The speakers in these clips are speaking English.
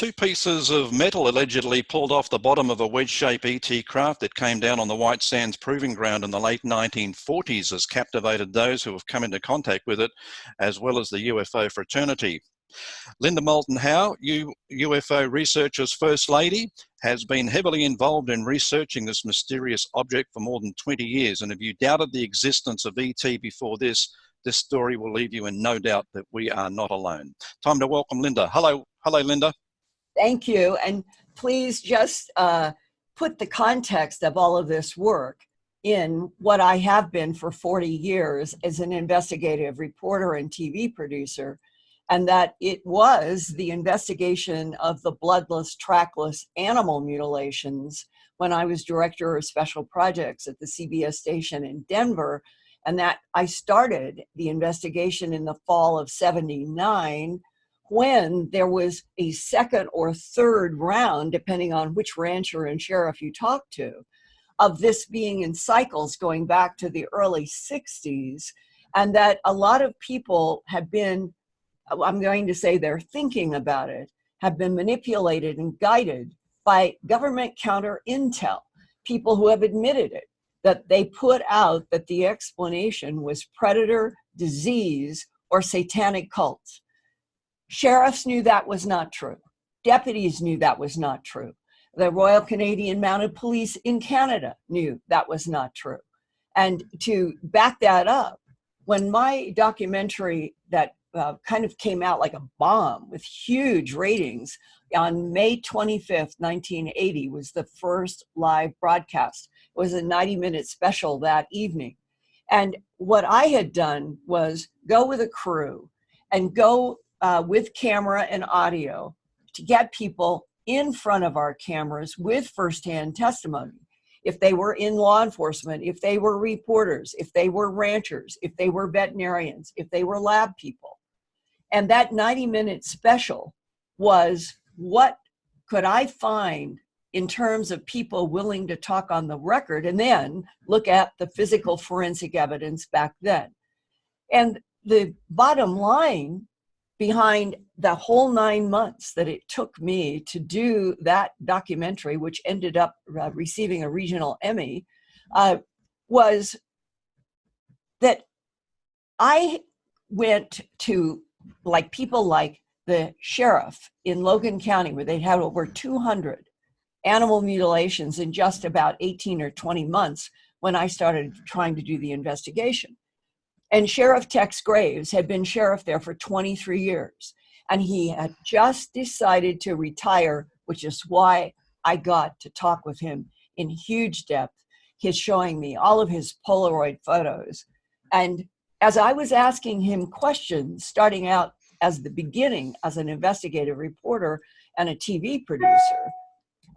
two pieces of metal allegedly pulled off the bottom of a wedge-shaped ET craft that came down on the White Sands Proving Ground in the late 1940s has captivated those who have come into contact with it, as well as the UFO fraternity. Linda Moulton Howe, UFO researcher's First Lady, has been heavily involved in researching this mysterious object for more than 20 years. And if you doubted the existence of ET before this story will leave you in no doubt that we are not alone. Time to welcome Linda. Hello, Linda. Thank you. And please just put the context of all of this work in what I have been for 40 years as an investigative reporter and TV producer, and that it was the investigation of the bloodless, trackless animal mutilations when I was director of special projects at the CBS station in Denver, and that I started the investigation in the fall of '79 when there was a second or third round, depending on which rancher and sheriff you talk to, of this being in cycles going back to the early '60s, and that a lot of people have been, I'm going to say they're thinking about it, have been manipulated and guided by government counter intel, people who have admitted it, that they put out that the explanation was predator, disease, or satanic cults. Sheriffs knew that was not true. Deputies knew that was not true. The Royal Canadian Mounted Police in Canada knew that was not true. And to back that up, when my documentary that kind of came out like a bomb with huge ratings on May 25th, 1980 was the first live broadcast. It was a 90-minute special that evening. And what I had done was go with a crew and go with camera and audio to get people in front of our cameras with firsthand testimony. If they were in law enforcement, if they were reporters, if they were ranchers, if they were veterinarians, if they were lab people. And that 90-minute special was what could I find in terms of people willing to talk on the record and then look at the physical forensic evidence back then. And the bottom line behind the whole 9 months that it took me to do that documentary, which ended up receiving a regional Emmy, was that I went to people like the sheriff in Logan County, where they'd had over 200 animal mutilations in just about 18 or 20 months when I started trying to do the investigation. And Sheriff Tex Graves had been sheriff there for 23 years. And he had just decided to retire, which is why I got to talk with him in huge depth. He's showing me all of his Polaroid photos. And as I was asking him questions, starting out as the beginning as an investigative reporter and a TV producer,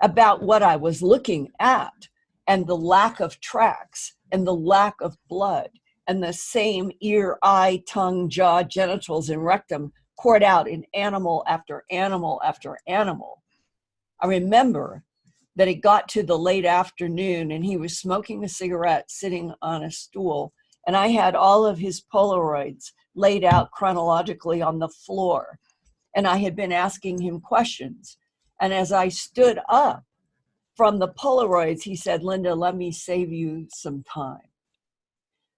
about what I was looking at and the lack of tracks and the lack of blood and the same ear, eye, tongue, jaw, genitals, and rectum poured out in animal after animal after animal. I remember that it got to the late afternoon and he was smoking a cigarette sitting on a stool, and I had all of his Polaroids laid out chronologically on the floor. And I had been asking him questions. And as I stood up from the Polaroids, he said, "Linda, let me save you some time.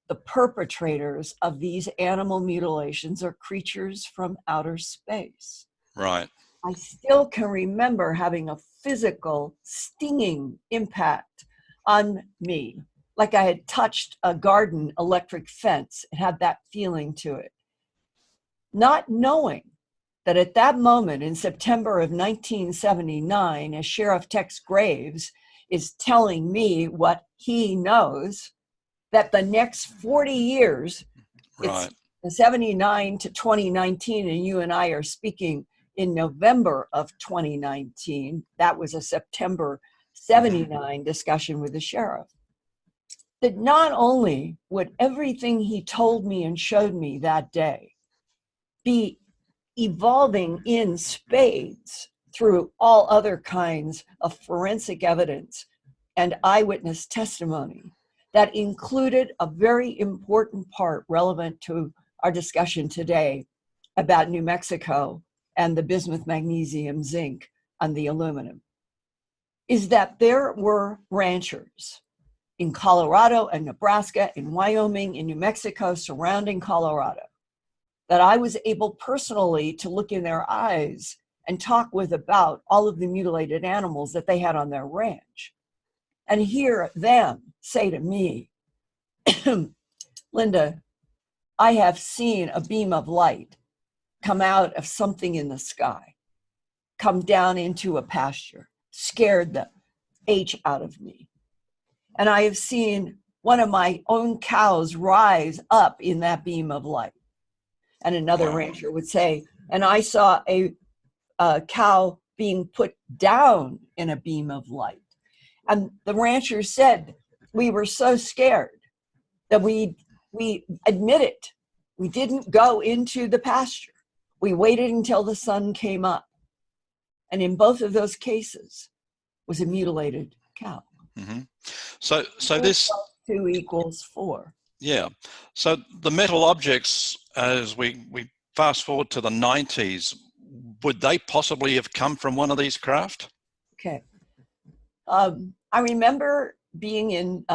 The perpetrators of these animal mutilations are creatures from outer space." Right. I still can remember having a physical stinging impact on me, like I had touched a garden electric fence. It had that feeling to it. Not knowing that at that moment in September of 1979, as Sheriff Tex Graves is telling me what he knows, that the next 40 years, right, it's 79 to 2019, and you and I are speaking in November of 2019. That was a September 79 discussion with the sheriff. That not only would everything he told me and showed me that day be evolving in spades through all other kinds of forensic evidence and eyewitness testimony, that included a very important part relevant to our discussion today about New Mexico and the bismuth, magnesium, zinc on the aluminum is that there were ranchers in Colorado and Nebraska, in Wyoming, in New Mexico, surrounding Colorado, that I was able personally to look in their eyes and talk with about all of the mutilated animals that they had on their ranch, and hear them say to me, Linda, I have seen a beam of light come out of something in the sky, come down into a pasture, scared the H out of me. And I have seen one of my own cows rise up in that beam of light. And another rancher would say, and I saw a cow being put down in a beam of light. And the rancher said, we were so scared that we admitted we didn't go into the pasture. We waited until the sun came up. And in both of those cases was a mutilated cow. Mm-hmm. So this 2 equals 4. Yeah. So the metal objects, as we fast forward to the 90s, would they possibly have come from one of these craft? Okay. I remember being in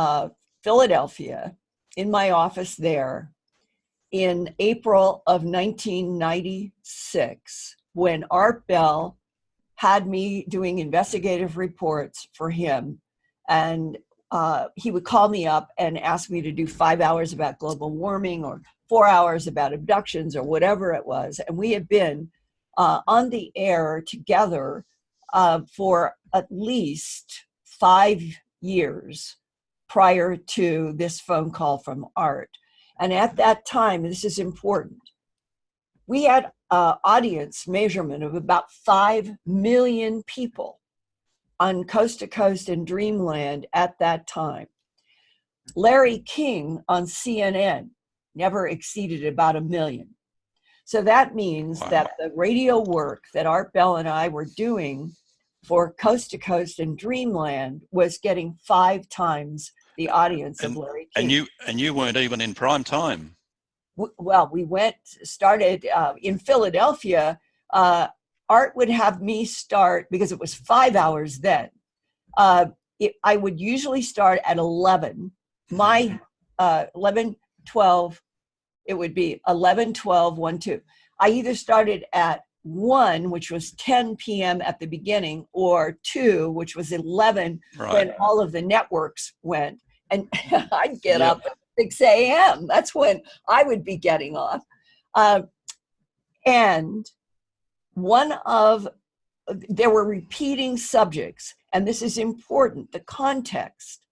Philadelphia, in my office there, in April of 1996, when Art Bell had me doing investigative reports for him. And he would call me up and ask me to do 5 hours about global warming or 4 hours about abductions or whatever it was. And we had been on the air together for at least 5 years prior to this phone call from Art. And at that time, this is important, we had audience measurement of about 5 million people on Coast to Coast and Dreamland at that time. Larry King on CNN never exceeded about 1 million. So that means that the radio work that Art Bell and I were doing for Coast to Coast and Dreamland was getting 5 times the audience of Larry King. And you weren't even in prime time. Well, we started in Philadelphia. Art would have me start, because it was 5 hours then. I would usually start at 11. My 11, 12, it would be 11, 12, 1, 2. I either started at 1, which was 10 p.m. at the beginning, or 2, which was 11, when all of the networks went. And I'd get up at 6 a.m. That's when I would be getting off. And there were repeating subjects, and this is important. The context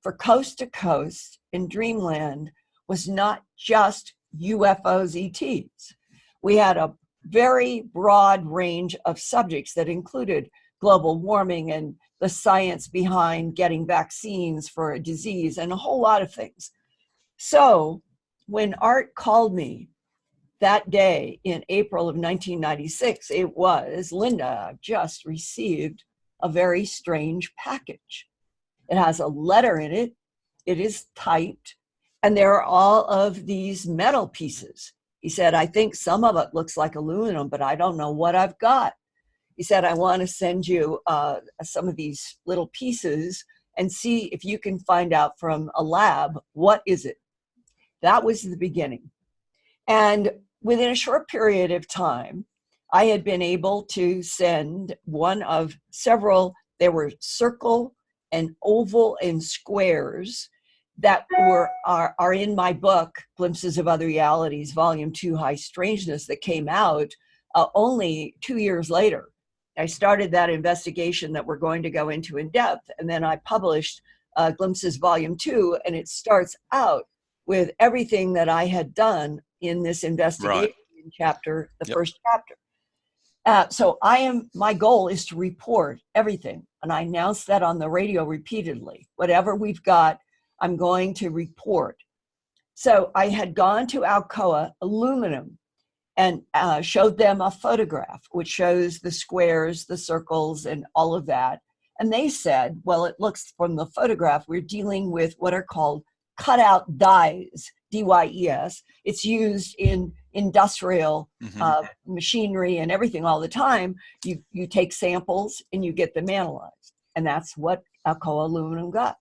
for Coast to Coast in Dreamland was not just UFOs, ETs. We had a very broad range of subjects that included global warming and the science behind getting vaccines for a disease and a whole lot of things. So when Art called me that day in April of 1996, it was, Linda, I've just received a very strange package. It has a letter in it. It is typed, and there are all of these metal pieces. He said, I think some of it looks like aluminum, but I don't know what I've got. He said, I want to send you some of these little pieces and see if you can find out from a lab, what is it? That was the beginning. And within a short period of time, I had been able to send one of several, there were circle and oval and squares that are in my book, Glimpses of Other Realities, Volume 2, High Strangeness, that came out only 2 years later. I started that investigation that we're going to go into in depth, and then I published Glimpses Volume 2, and it starts out with everything that I had done in this investigation chapter, the first chapter. So my goal is to report everything, and I announced that on the radio repeatedly. Whatever we've got, I'm going to report. So I had gone to Alcoa Aluminum and showed them a photograph, which shows the squares, the circles, and all of that. And they said, well, it looks from the photograph, we're dealing with what are called cutout dies, DYES. It's used in industrial Mm-hmm. machinery and everything all the time. You take samples and you get them analyzed. And that's what Alcoa Aluminum got.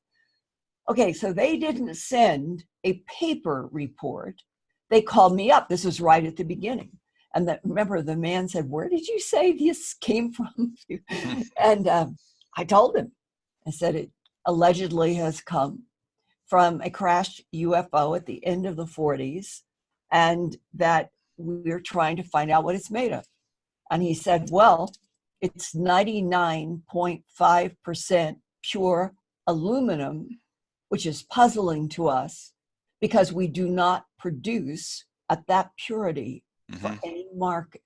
Okay, so they didn't send a paper report. They called me up. This was right at the beginning. And remember, the man said, "Where did you say this came from?" And I told him. I said, it allegedly has come from a crashed UFO at the end of the 40s, and that we're trying to find out what it's made of. And he said, well, it's 99.5% pure aluminum, which is puzzling to us because we do not produce at that purity for any market.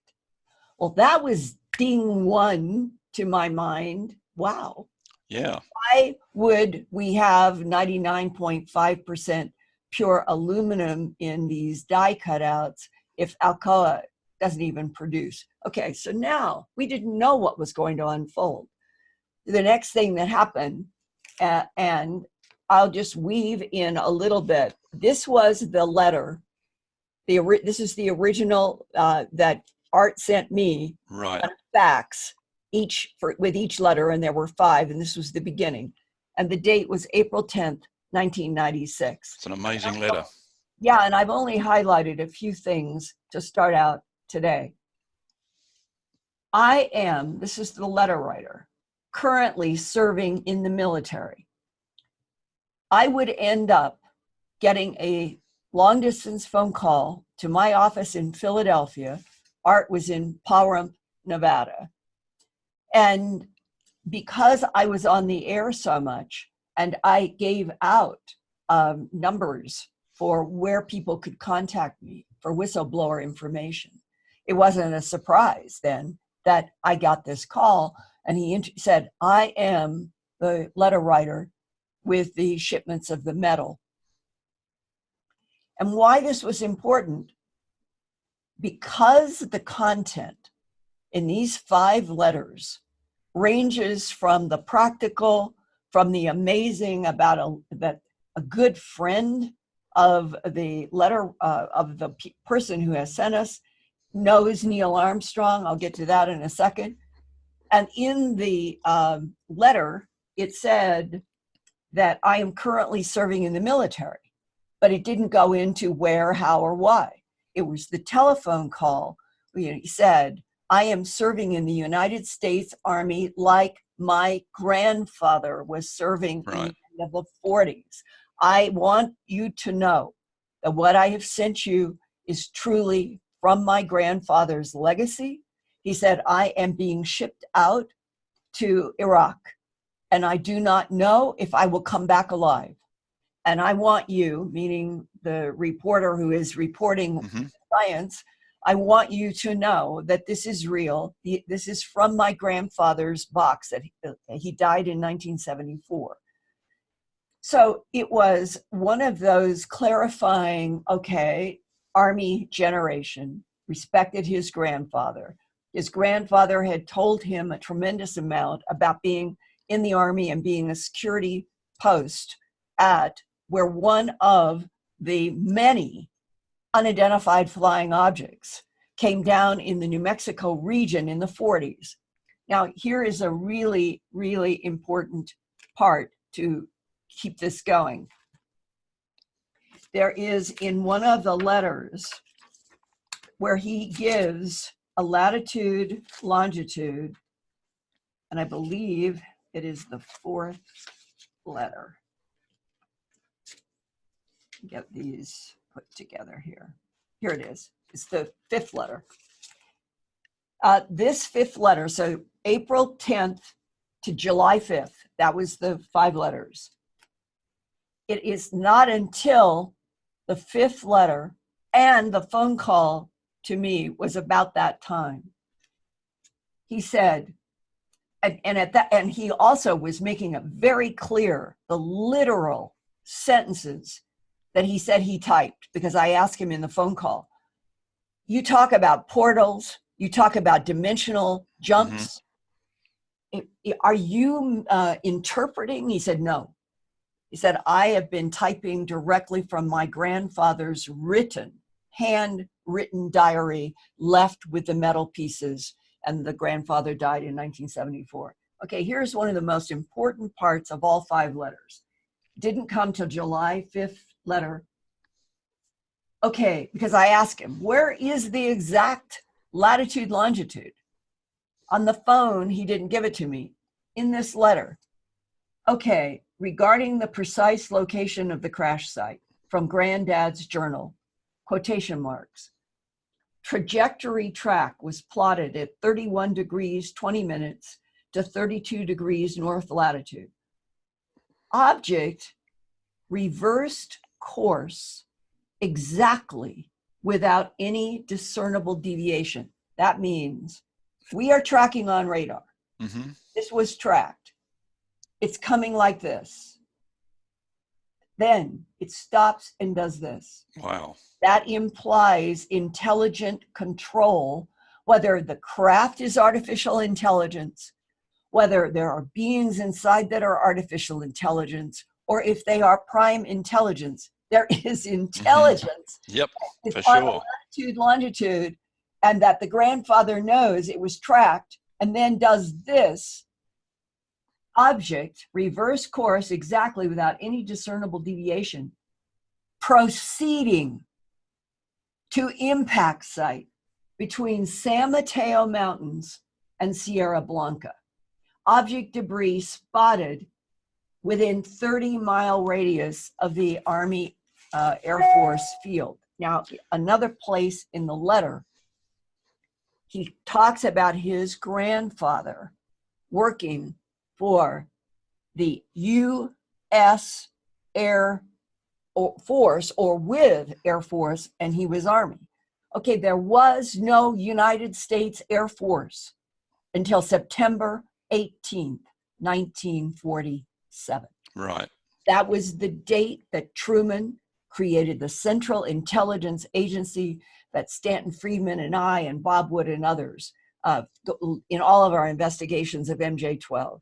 Well, that was ding one to my mind. Wow. Yeah. Why would we have 99.5% pure aluminum in these die cutouts if Alcoa doesn't even produce? Okay, so now we didn't know what was going to unfold. The next thing that happened, and I'll just weave in a little bit. This was the letter. This is the original that Art sent me. Right. Fax with each letter, and there were 5, and this was the beginning. And the date was April 10th, 1996. It's an amazing letter. Yeah, and I've only highlighted a few things to start out today. This is the letter writer, currently serving in the military. I would end up getting a long distance phone call to my office in Philadelphia. Art was in Pahrump, Nevada. And because I was on the air so much, and I gave out numbers for where people could contact me for whistleblower information, it wasn't a surprise then that I got this call. And he said, I am the letter writer with the shipments of the metal. And why this was important, because the content in these 5 letters ranges from the practical, from the amazing about that a good friend of the letter of the person who has sent us knows Neil Armstrong. I'll get to that in a second. And in the letter, it said that I am currently serving in the military, but it didn't go into where, how, or why. It was the telephone call. He said, I am serving in the United States Army like my grandfather was serving in the 40s. I want you to know that what I have sent you is truly from my grandfather's legacy. He said, I am being shipped out to Iraq, and I do not know if I will come back alive. And I want you, meaning the reporter who is reporting science, I want you to know that this is real. This is from my grandfather's box that he died in 1974. So it was one of those clarifying, okay, Army generation, respected his grandfather. His grandfather had told him a tremendous amount about being in the Army and being a security post at where one of the many unidentified flying objects came down in the New Mexico region in the 40s. Now, here is a really, really important part to keep this going. There is in one of the letters where he gives a latitude, longitude, and I believe it is the 4th letter. Get these put together here. Here it is. It's the 5th letter. This 5th letter, so April 10th to July 5th, that was the 5 letters. It is not until the 5th letter and the phone call to me was about that time. He said, and he also was making it very clear, the literal sentences that he said he typed, because I asked him in the phone call, you talk about portals, you talk about dimensional jumps. Are you interpreting? He said, no. He said, I have been typing directly from my grandfather's handwritten diary left with the metal pieces, and the grandfather died in 1974. Okay, here's one of the most important parts of all 5 letters. Didn't come till July 5th letter. Okay, because I asked him, where is the exact latitude, longitude? On the phone, he didn't give it to me. In this letter, okay, regarding the precise location of the crash site, from Granddad's journal, quotation marks. Trajectory track was plotted at 31 degrees, 20 minutes to 32 degrees north latitude. Object reversed course exactly without any discernible deviation. That means we are tracking on radar. Mm-hmm. This was tracked. It's coming like this. Then it stops and does this. Wow. That implies intelligent control, whether the craft is artificial intelligence, whether there are beings inside that are artificial intelligence, or if they are prime intelligence. There is intelligence. Mm-hmm. Yep, it's for on sure. latitude, longitude, and that the grandfather knows it was tracked and then does this. Object, reverse course exactly without any discernible deviation, proceeding to impact site between San Mateo Mountains and Sierra Blanca. Object debris spotted within 30-mile radius of the Army Air Force field. Now, another place in the letter, he talks about his grandfather working for the U.S. Air Force, or with Air Force, and he was Army. Okay, there was no United States Air Force until September 18th, 1947. Right. That was the date that Truman created the Central Intelligence Agency that Stanton Friedman and I and Bob Wood and others, in all of our investigations of MJ-12,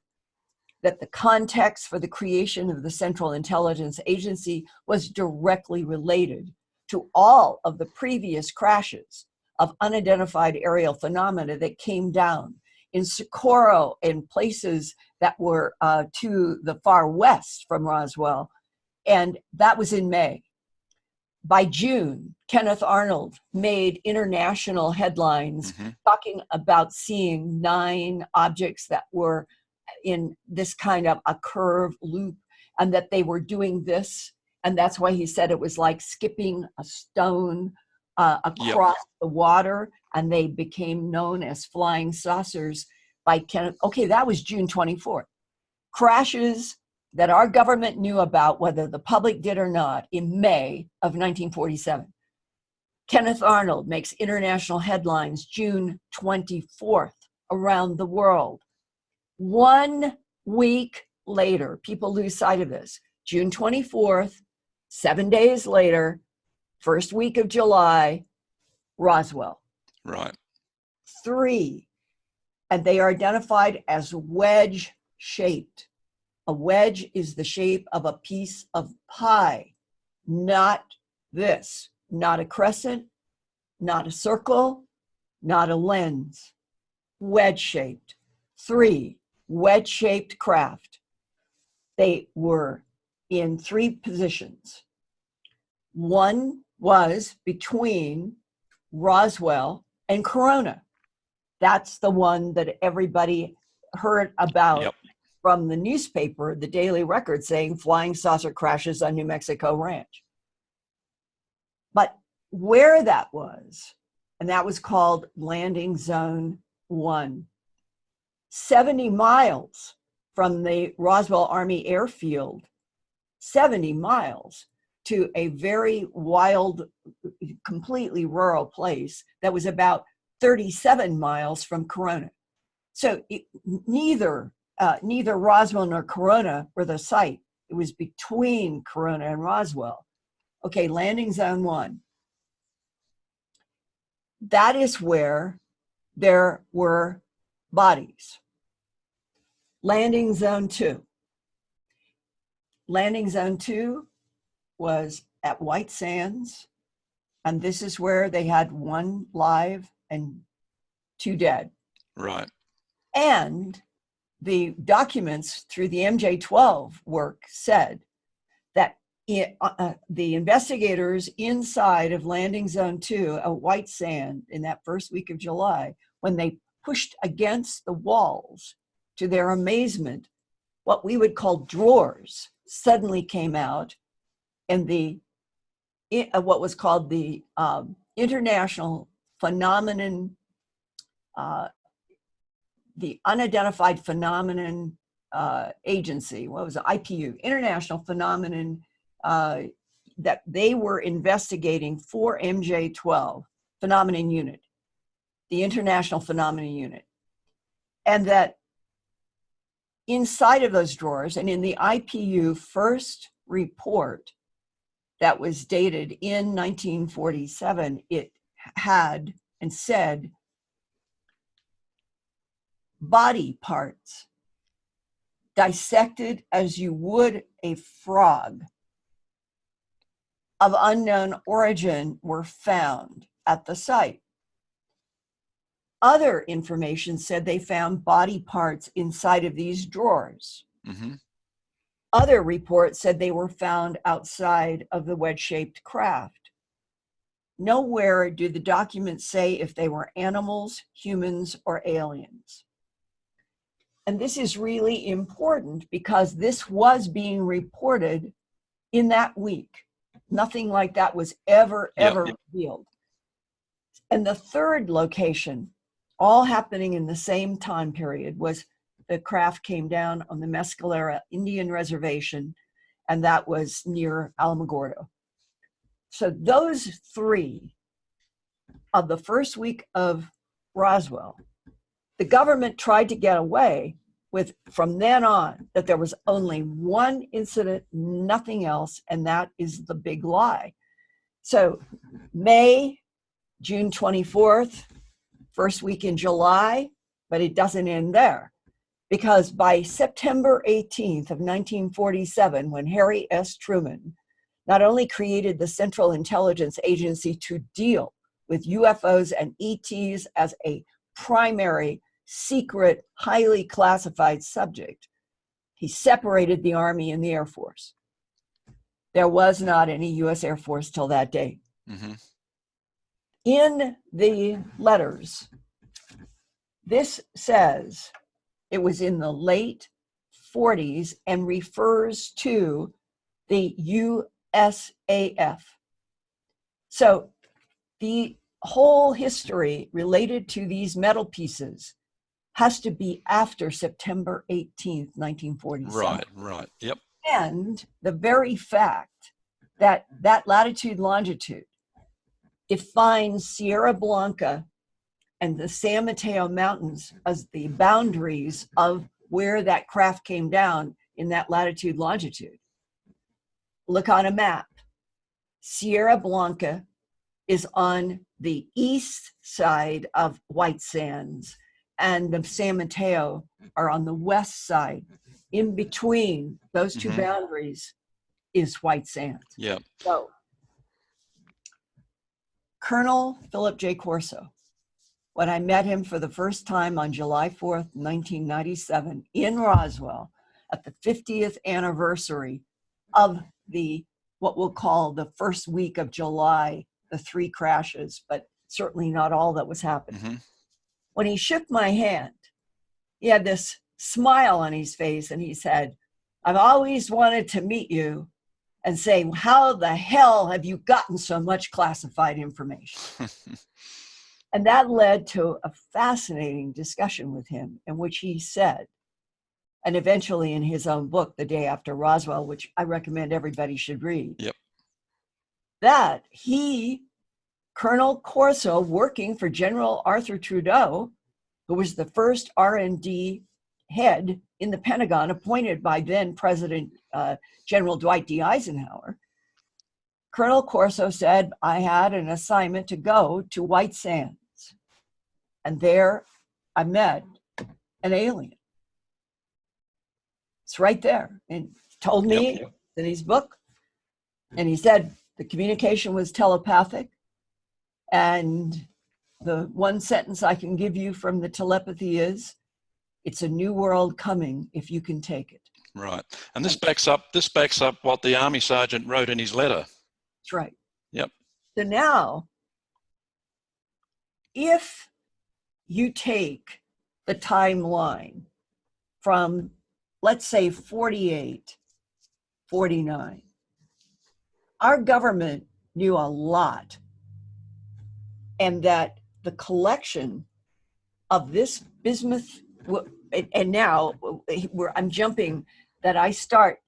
that the context for the creation of the Central Intelligence Agency was directly related to all of the previous crashes of unidentified aerial phenomena that came down in Socorro and places that were to the far west from Roswell. And that was in May. By June, Kenneth Arnold made international headlines talking about seeing 9 objects that were in this kind of a curve loop, and that they were doing this. And that's why he said it was like skipping a stone across the water, and they became known as flying saucers by Kenneth. Okay, that was June 24th. Crashes that our government knew about, whether the public did or not, in May of 1947. Kenneth Arnold makes international headlines June 24th around the world. 1 week later, people lose sight of this. June 24th, 7 days later, first week of July, Roswell. Right. 3, and they are identified as wedge-shaped. A wedge is the shape of a piece of pie, not this, not a crescent, not a circle, not a lens. Wedge-shaped. 3, wedge-shaped craft. They were in 3 positions. One was between Roswell and Corona. That's the one that everybody heard about from the newspaper, the Daily Record, saying flying saucer crashes on New Mexico Ranch. But where that was, and that was called Landing Zone 1. 70 miles from the Roswell Army Airfield, 70 miles to a very wild, completely rural place that was about 37 miles from Corona. So neither Roswell nor Corona were the site. It was between Corona and Roswell. Okay, Landing Zone 1. That is where there were bodies. Landing Zone 2. Landing Zone 2 was at White Sands, and this is where they had 1 live and 2 dead. Right. And the documents through the MJ-12 work said that the investigators inside of Landing Zone 2 at White Sand in that first week of July, when they pushed against the walls, to their amazement, what we would call drawers suddenly came out, and what was called the International Phenomenon, the Unidentified Phenomenon Agency, what was it, IPU, International Phenomenon, that they were investigating for MJ-12, Phenomenon Unit, the International Phenomenon Unit. And that inside of those drawers, and in the IPU first report that was dated in 1947, it had and said body parts dissected as you would a frog of unknown origin were found at the site. Other information said they found body parts inside of these drawers. Mm-hmm. Other reports said they were found outside of the wedge-shaped craft. Nowhere do the documents say if they were animals, humans, or aliens. And this is really important because this was being reported in that week. Nothing like that was ever revealed. And the third location, all happening in the same time period, was the craft came down on the Mescalera Indian Reservation, and that was near Alamogordo. So those 3 of the first week of Roswell, the government tried to get away with, from then on, that there was only 1 incident, nothing else, and that is the big lie. So June 24th, first week in July, but it doesn't end there. Because by September 18th of 1947, when Harry S. Truman not only created the Central Intelligence Agency to deal with UFOs and ETs as a primary, secret, highly classified subject, he separated the Army and the Air Force. There was not any U.S. Air Force till that day. Mm-hmm. In the letters, this says it was in the late 40s and refers to the USAF. So the whole history related to these metal pieces has to be after September 18th, 1947. Right, yep. And the very fact that that latitude longitude defines Sierra Blanca and the San Mateo Mountains as the boundaries of where that craft came down in that latitude longitude. Look on a map. Sierra Blanca is on the east side of White Sands, and the San Mateo are on the west side. In between those two boundaries is White Sands. Yep. So, Colonel Philip J. Corso, when I met him for the first time on July 4th, 1997 in Roswell at the 50th anniversary of what we'll call the first week of July, the 3 crashes, but certainly not all that was happening. Mm-hmm. When he shook my hand, he had this smile on his face and he said, "I've always wanted to meet you and say, how the hell have you gotten so much classified information?" And that led to a fascinating discussion with him in which he said, and eventually in his own book, The Day After Roswell, which I recommend everybody should read, yep, that he, Colonel Corso, working for General Arthur Trudeau, who was the first R&D head in the Pentagon, appointed by then President General Dwight D. Eisenhower, Colonel Corso said, I had an assignment to go to White Sands. And there I met an alien. It's right there. And told me in his book, and he said the communication was telepathic. And the one sentence I can give you from the telepathy is, it's a new world coming if you can take it. Right. And this backs up what the Army sergeant wrote in his letter. That's right. Yep. So now, if you take the timeline from, let's say, 48, 49, our government knew a lot, and that the collection of this bismuth, and now I'm jumping, that I start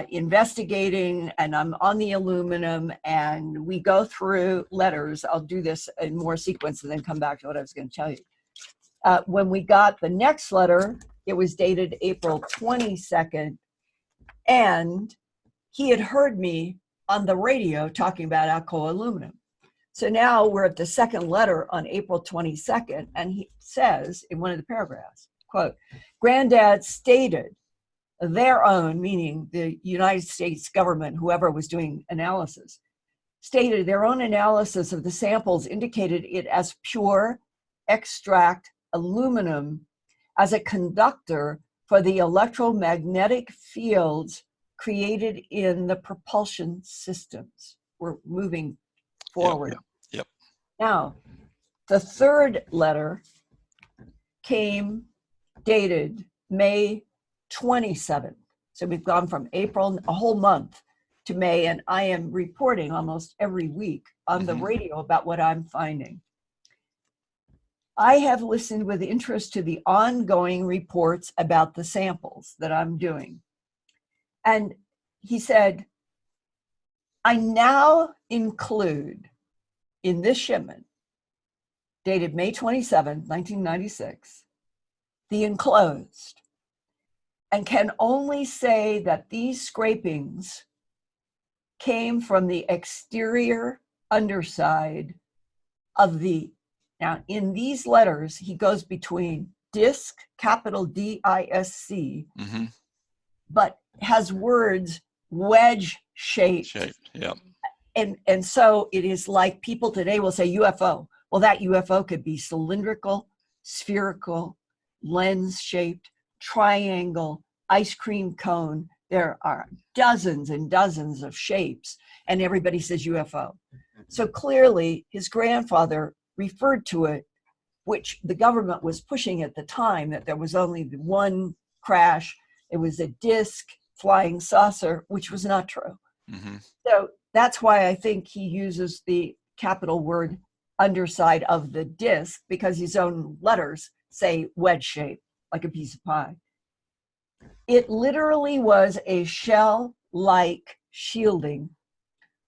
investigating, and I'm on the aluminum, and we go through letters. I'll do this in more sequence and then come back to what I was going to tell you. When we got the next letter, it was dated April 22nd, and he had heard me on the radio talking about Alcoa aluminum. So now we're at the second letter on April 22nd, and he says in one of the paragraphs, quote, Granddad stated their own, meaning the United States government, whoever was doing analysis, stated their own analysis of the samples indicated it as pure extract aluminum as a conductor for the electromagnetic fields created in the propulsion systems. We're moving forward. Yep. Now, the third letter came dated May 27th. So we've gone from April, a whole month, to May, and I am reporting almost every week on the radio about what I'm finding. I have listened with interest to the ongoing reports about the samples that I'm doing. And he said, I now include in this shipment, dated May 27, 1996, the enclosed, and can only say that these scrapings came from the exterior underside of the, now in these letters, he goes between disc, capital D-I-S-C, but has words wedge shaped. Yep. And so it is like people today will say UFO. Well, that UFO could be cylindrical, spherical, lens shaped, triangle, ice cream cone. There are dozens and dozens of shapes, and everybody says UFO. So clearly his grandfather referred to it, which the government was pushing at the time, that there was only the one crash. It was a disc flying saucer, which was not true. So that's why I think he uses the capital word underside of the disc, because his own letters say wedge shape, like a piece of pie. It literally was a shell-like shielding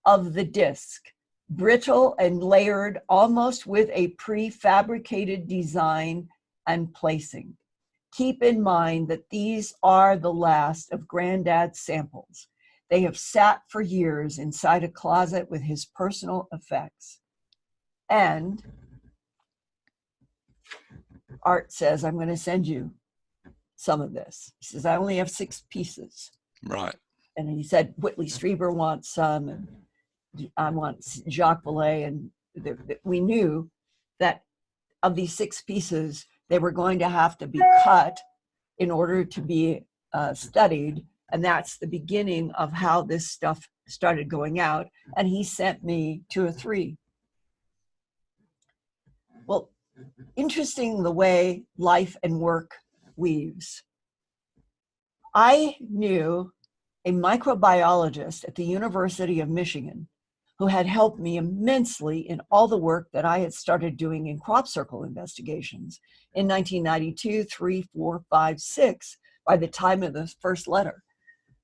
of the disc, brittle and layered almost with a prefabricated design and placing. Keep in mind that these are the last of Granddad's samples. They have sat for years inside a closet with his personal effects. And Art says, I'm going to send you some of this. He says, I only have 6 pieces. Right. And he said, Whitley Strieber wants some, and I want Jacques Vallée. And we knew that of these 6 pieces, they were going to have to be cut in order to be studied. And that's the beginning of how this stuff started going out. And he sent me 2 or 3. Well, interesting the way life and work weaves. I knew a microbiologist at the University of Michigan who had helped me immensely in all the work that I had started doing in crop circle investigations in 1992, 3, 4, 5, 6, by the time of the first letter.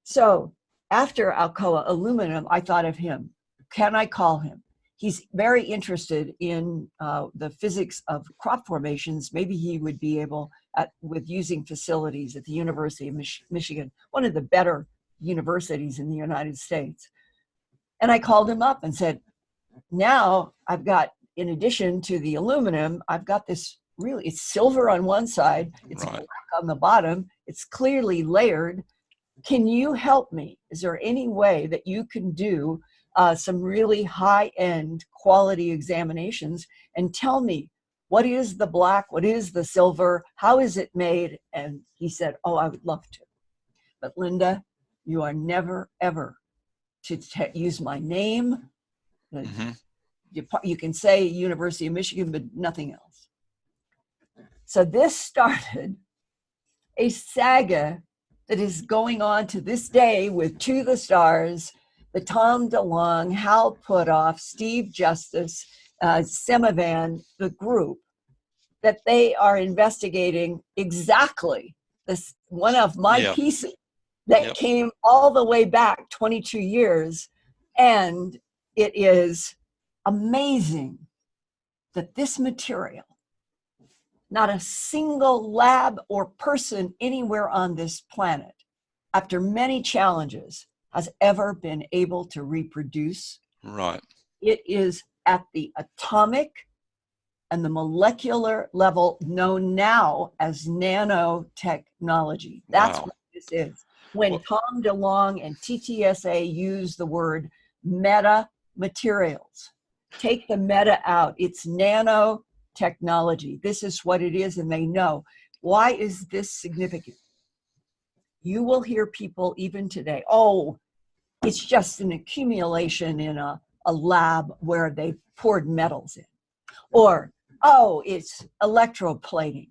So after Alcoa Aluminum, I thought of him. Can I call him? He's very interested in the physics of crop formations. Maybe he would be able, with using facilities at the University of Michigan, one of the better universities in the United States. And I called him up and said, now I've got, in addition to the aluminum, I've got this really, it's silver on one side, it's black on the bottom, it's clearly layered. can you help me? Is there any way that you can do some really high-end quality examinations and tell me what is the black, what is the silver, how is it made? And he said, oh, I would love to. But Linda, you are never, ever to use my name. Mm-hmm. You can say University of Michigan, but nothing else. So this started a saga that is going on to this day with To the Stars, the Tom DeLonge, Hal Puthoff, Steve Justice, Semivan, the group, that they are investigating exactly this one of my pieces that came all the way back 22 years. And it is amazing that this material, not a single lab or person anywhere on this planet, after many challenges, has ever been able to reproduce. Right. It is at the atomic and the molecular level, known now as nanotechnology. That's what this is. When Tom DeLonge and TTSA use the word meta materials, take the meta out. It's nanotechnology. This is what it is, and they know. Why is this significant? You will hear people even today, oh, it's just an accumulation in a lab where they poured metals in. Or, oh, it's electroplating.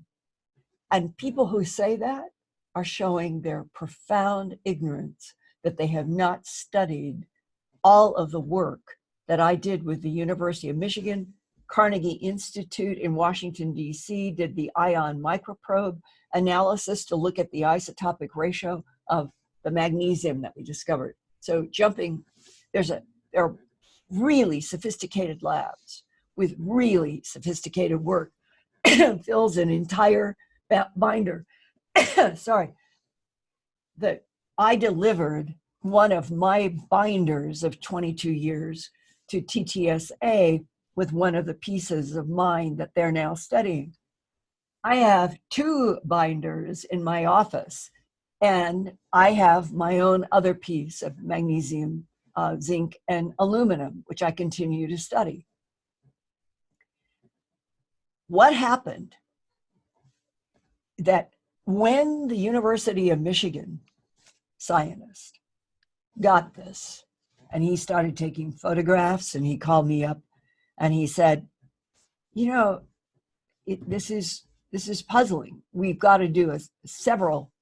And people who say that are showing their profound ignorance that they have not studied all of the work that I did with the University of Michigan. Carnegie Institute in Washington, D.C. did the ion microprobe analysis to look at the isotopic ratio of the magnesium that we discovered. So there are really sophisticated labs with really sophisticated work. Fills an entire binder. Sorry. That I delivered one of my binders of 22 years to TTSA with one of the pieces of mine that they're now studying. I have 2 binders in my office, and I have my own other piece of magnesium, zinc, and aluminum, which I continue to study. What happened that when the University of Michigan scientist got this, and he started taking photographs, and he called me up and he said, you know, this is puzzling. We've got to do several.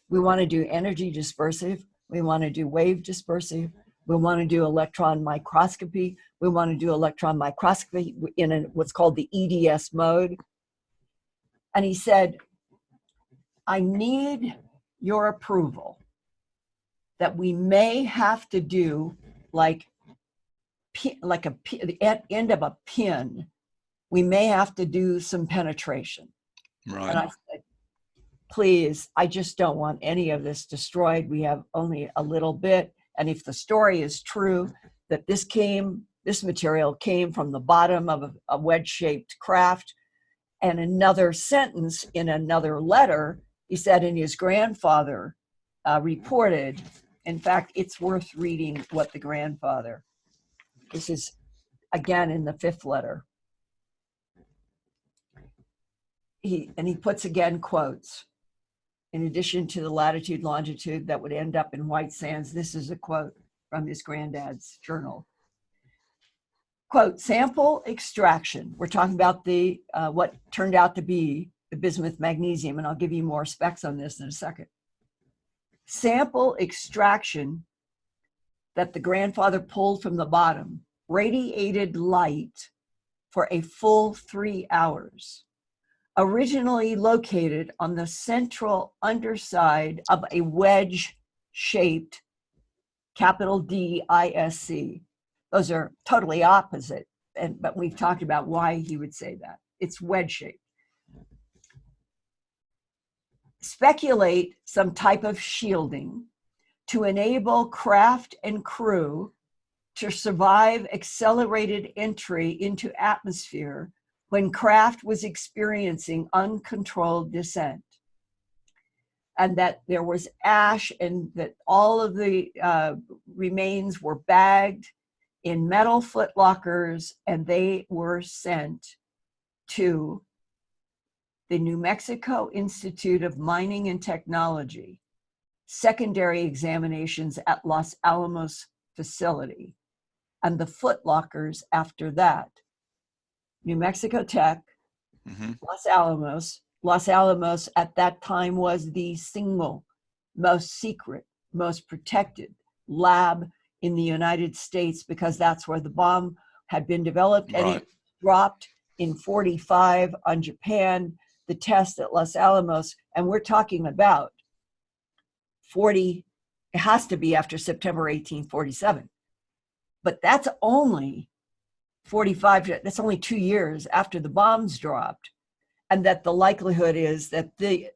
We want to do energy dispersive. We want to do wave dispersive. We want to do electron microscopy. We want to do electron microscopy in what's called the EDS mode. And he said, I need your approval that we may have to do like the end of a pin, we may have to do some penetration. Right. And I said, please, I just don't want any of this destroyed. We have only a little bit. And if the story is true, that this material came from the bottom of a wedge-shaped craft, and another sentence in another letter, he said, and his grandfather reported, in fact, it's worth reading what the grandfather, this is again in the 5th letter. He puts again quotes. In addition to the latitude, longitude that would end up in white sands, this is a quote from his granddad's journal. Quote, sample extraction. We're talking about the what turned out to be the bismuth magnesium, and I'll give you more specs on this in a second. Sample extraction that the grandfather pulled from the bottom radiated light for a full 3 hours. Originally located on the central underside of a wedge-shaped capital DISC. Those are totally opposite, but we've talked about why he would say that. It's wedge-shaped. Speculate some type of shielding to enable craft and crew to survive accelerated entry into atmosphere when craft was experiencing uncontrolled descent. and that there was ash, and that all of the remains were bagged in metal footlockers, and they were sent to the New Mexico Institute of Mining and Technology, secondary examinations at Los Alamos facility, and the footlockers after that, New Mexico Tech, Los Alamos. Los Alamos at that time was the single most secret, most protected lab in the United States, because that's where the bomb had been developed, and it dropped in 45 on Japan, the test at Los Alamos. And we're talking about 40, it has to be after September 1847. But that's only 45, that's only 2 years after the bombs dropped. And that the likelihood is that the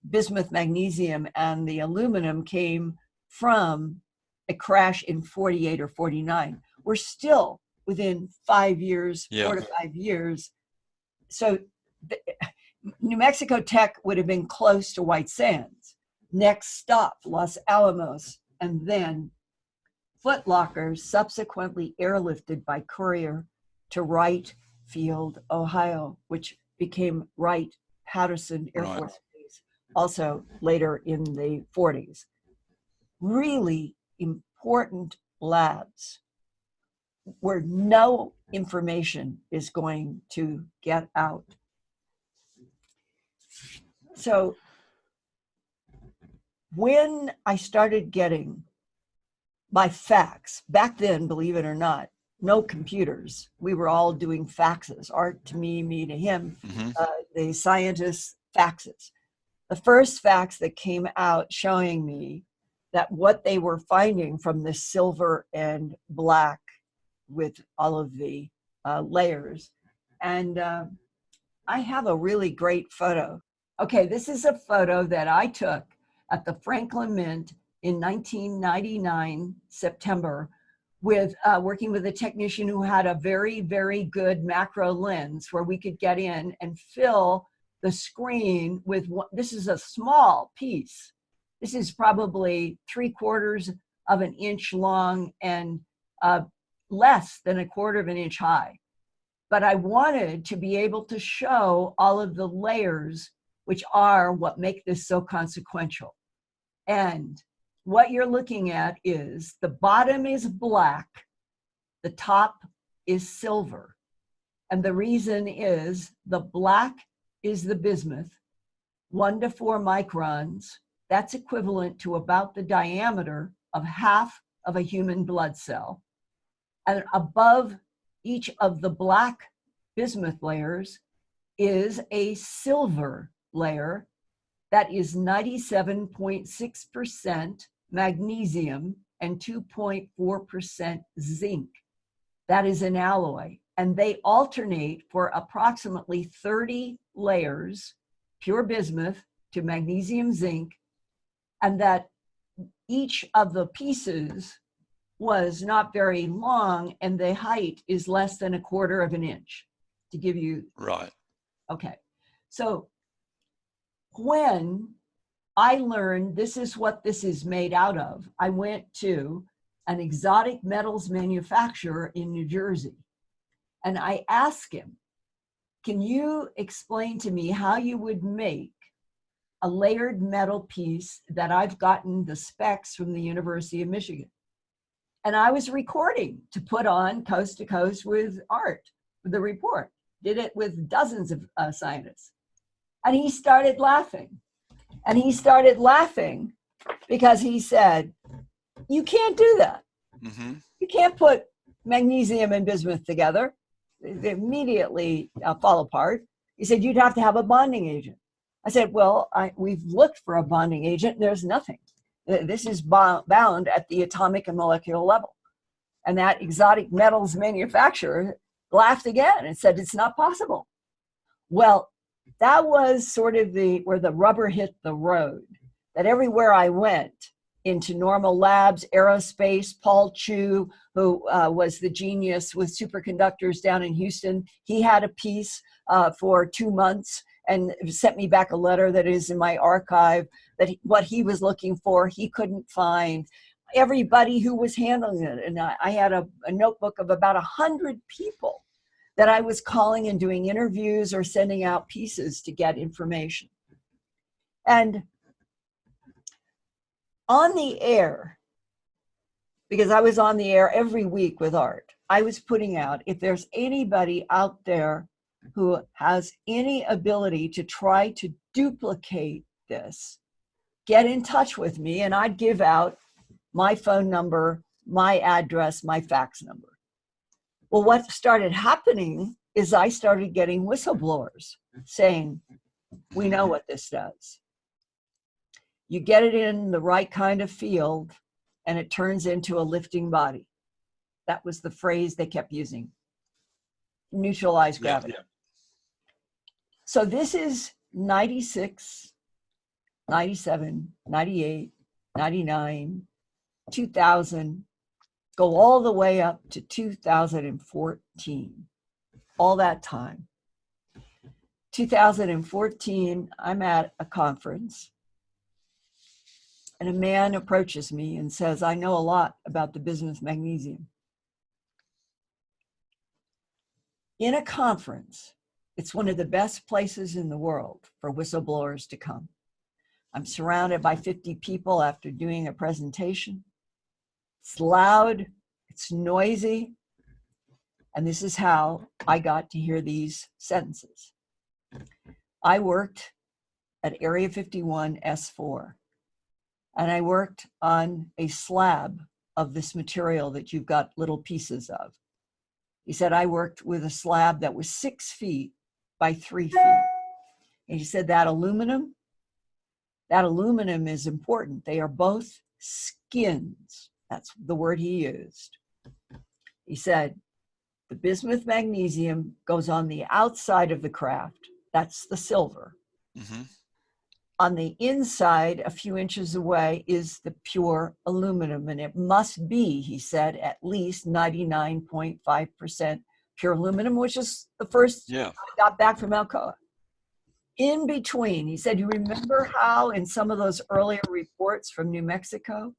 bismuth, magnesium, and the aluminum came from a crash in 48 or 49. We're still within 5 years, 4 to 5 years. So New Mexico Tech would have been close to White Sands. Next stop, Los Alamos, and then footlockers subsequently airlifted by courier to Wright Field, Ohio, which became Wright-Patterson Air Force Base, also later in the 40s. Really important labs where no information is going to get out. So when I started getting my fax, back then, believe it or not, no computers. We were all doing faxes, Art to me to him, the scientists' faxes. The first fax that came out showing me that what they were finding from the silver and black with all of the layers. And I have a really great photo. Okay, this is a photo that I took at the Franklin Mint in 1999, September, with working with a technician who had a very, very good macro lens where we could get in and fill the screen with this is a small piece. This is probably 3/4 of an inch long and less than 1/4 of an inch high. But I wanted to be able to show all of the layers, which are what make this so consequential. And what you're looking at is the bottom is black, the top is silver. And the reason is the black is the bismuth, 1 to 4 microns. That's equivalent to about the diameter of half of a human blood cell. And above each of the black bismuth layers is a silver layer that is 97.6% magnesium and 2.4% zinc. That is an alloy. And they alternate for approximately 30 layers, pure bismuth to magnesium zinc, and that each of the pieces was not very long, and the height is less than 1/4 of an inch, to give you. Right. Okay. So when I learned this is what this is made out of, I went to an exotic metals manufacturer in New Jersey, and I asked him, can you explain to me how you would make a layered metal piece that I've gotten the specs from the University of Michigan? And I was recording to put on Coast to Coast with Art, with the report. Did it with dozens of scientists. And he started laughing. And he started laughing because he said, you can't do that. You can't put magnesium and bismuth together. They immediately fall apart. He said, you'd have to have a bonding agent. I said, well, we've looked for a bonding agent. And there's nothing. This is bound at the atomic and molecular level. And that exotic metals manufacturer laughed again and said, it's not possible. Well, that was sort of where the rubber hit the road, that everywhere I went into normal labs, aerospace, Paul Chu, who was the genius with superconductors down in Houston, he had a piece for 2 months, and sent me back a letter that is in my archive that what he was looking for, he couldn't find. Everybody who was handling it. And I had a notebook of about 100 people that I was calling and doing interviews or sending out pieces to get information. And on the air, because I was on the air every week with Art, I was putting out, if there's anybody out there who has any ability to try to duplicate this, get in touch with me, and I'd give out my phone number, my address, my fax number. Well, what started happening is I started getting whistleblowers saying, we know what this does. You get it in the right kind of field and it turns into a lifting body. That was the phrase they kept using. Neutralize gravity. Yeah. So this is 96, 97, 98, 99, 2000, go all the way up to 2014, all that time. 2014, I'm at a conference and a man approaches me and says, I know a lot about the bismuth magnesium. In a conference, it's one of the best places in the world for whistleblowers to come. I'm surrounded by 50 people after doing a presentation. It's loud, it's noisy, and this is how I got to hear these sentences. I worked at Area 51 S4, and I worked on a slab of this material that you've got little pieces of. He said, I worked with a slab that was 6 feet by 3 feet. And he said that aluminum is important. They are both skins. That's the word he used. He said, the bismuth magnesium goes on the outside of the craft. That's the silver. Mm-hmm. On the inside, a few inches away, is the pure aluminum. And it must be, he said, at least 99.5% pure aluminum, which is the first I got back from Alcoa. In between, he said, you remember how in some of those earlier reports from New Mexico,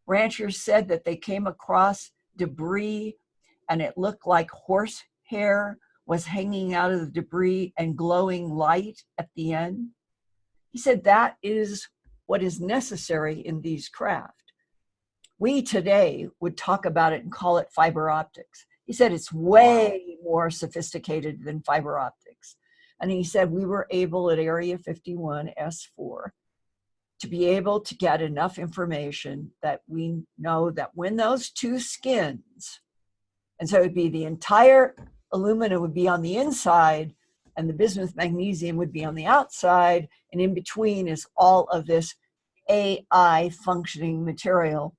ranchers said that they came across debris and it looked like horse hair was hanging out of the debris and glowing light at the end? He said that is what is necessary in these craft. We today would talk about it and call it fiber optics. He said it's way more sophisticated than fiber optics. And he said we were able at Area 51 S4 to be able to get enough information that we know that when those two skins, and so it would be the entire aluminum would be on the inside and the bismuth magnesium would be on the outside, and in between is all of this AI functioning material.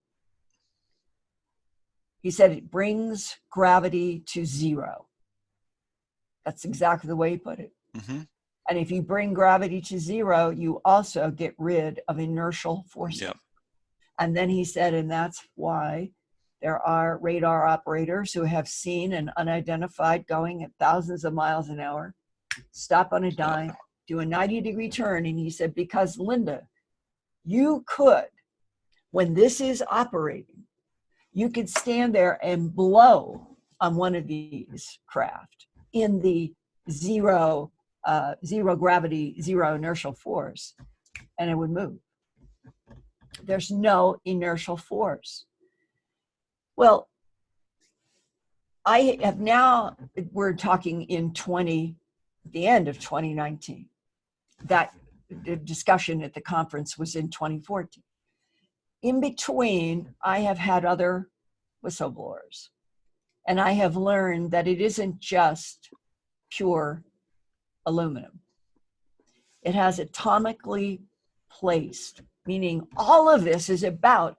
He said it brings gravity to zero. That's exactly the way he put it. Mm-hmm. And if you bring gravity to zero, you also get rid of inertial forces. Yep. And then he said, and that's why there are radar operators who have seen an unidentified going at thousands of miles an hour, stop on a dime, do a 90-degree turn. And he said, because Linda, you could, when this is operating, you could stand there and blow on one of these craft in the zero gravity, zero inertial force, and it would move. There's no inertial force. Well, I have now, we're talking in the end of 2019. That the discussion at the conference was in 2014. In between, I have had other whistleblowers, and I have learned that it isn't just pure aluminum. It has atomically placed, meaning all of this is about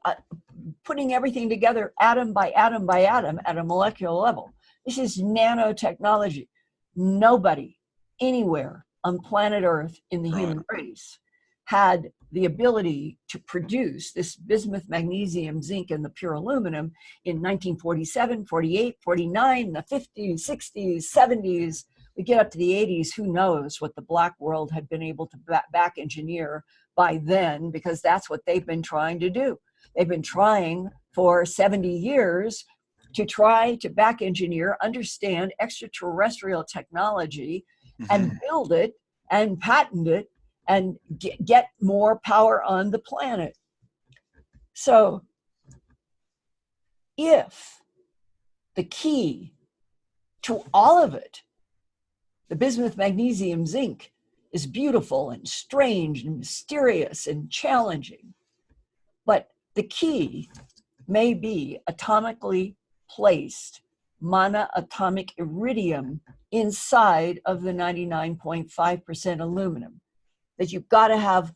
putting everything together atom by atom by atom at a molecular level. This is nanotechnology. Nobody anywhere on planet Earth in the human race had the ability to produce this bismuth, magnesium, zinc, and the pure aluminum in 1947, 48, 49, the 50s, 60s, 70s, We get up to the 80s, who knows what the black world had been able to back engineer by then, because that's what they've been trying to do. They've been trying for 70 years to try to back engineer, understand extraterrestrial technology, and build it and patent it and get more power on the planet. So if the key to all of it, the bismuth, magnesium, zinc, is beautiful and strange and mysterious and challenging, but the key may be atomically placed monoatomic iridium inside of the 99.5% aluminum, that you've got to have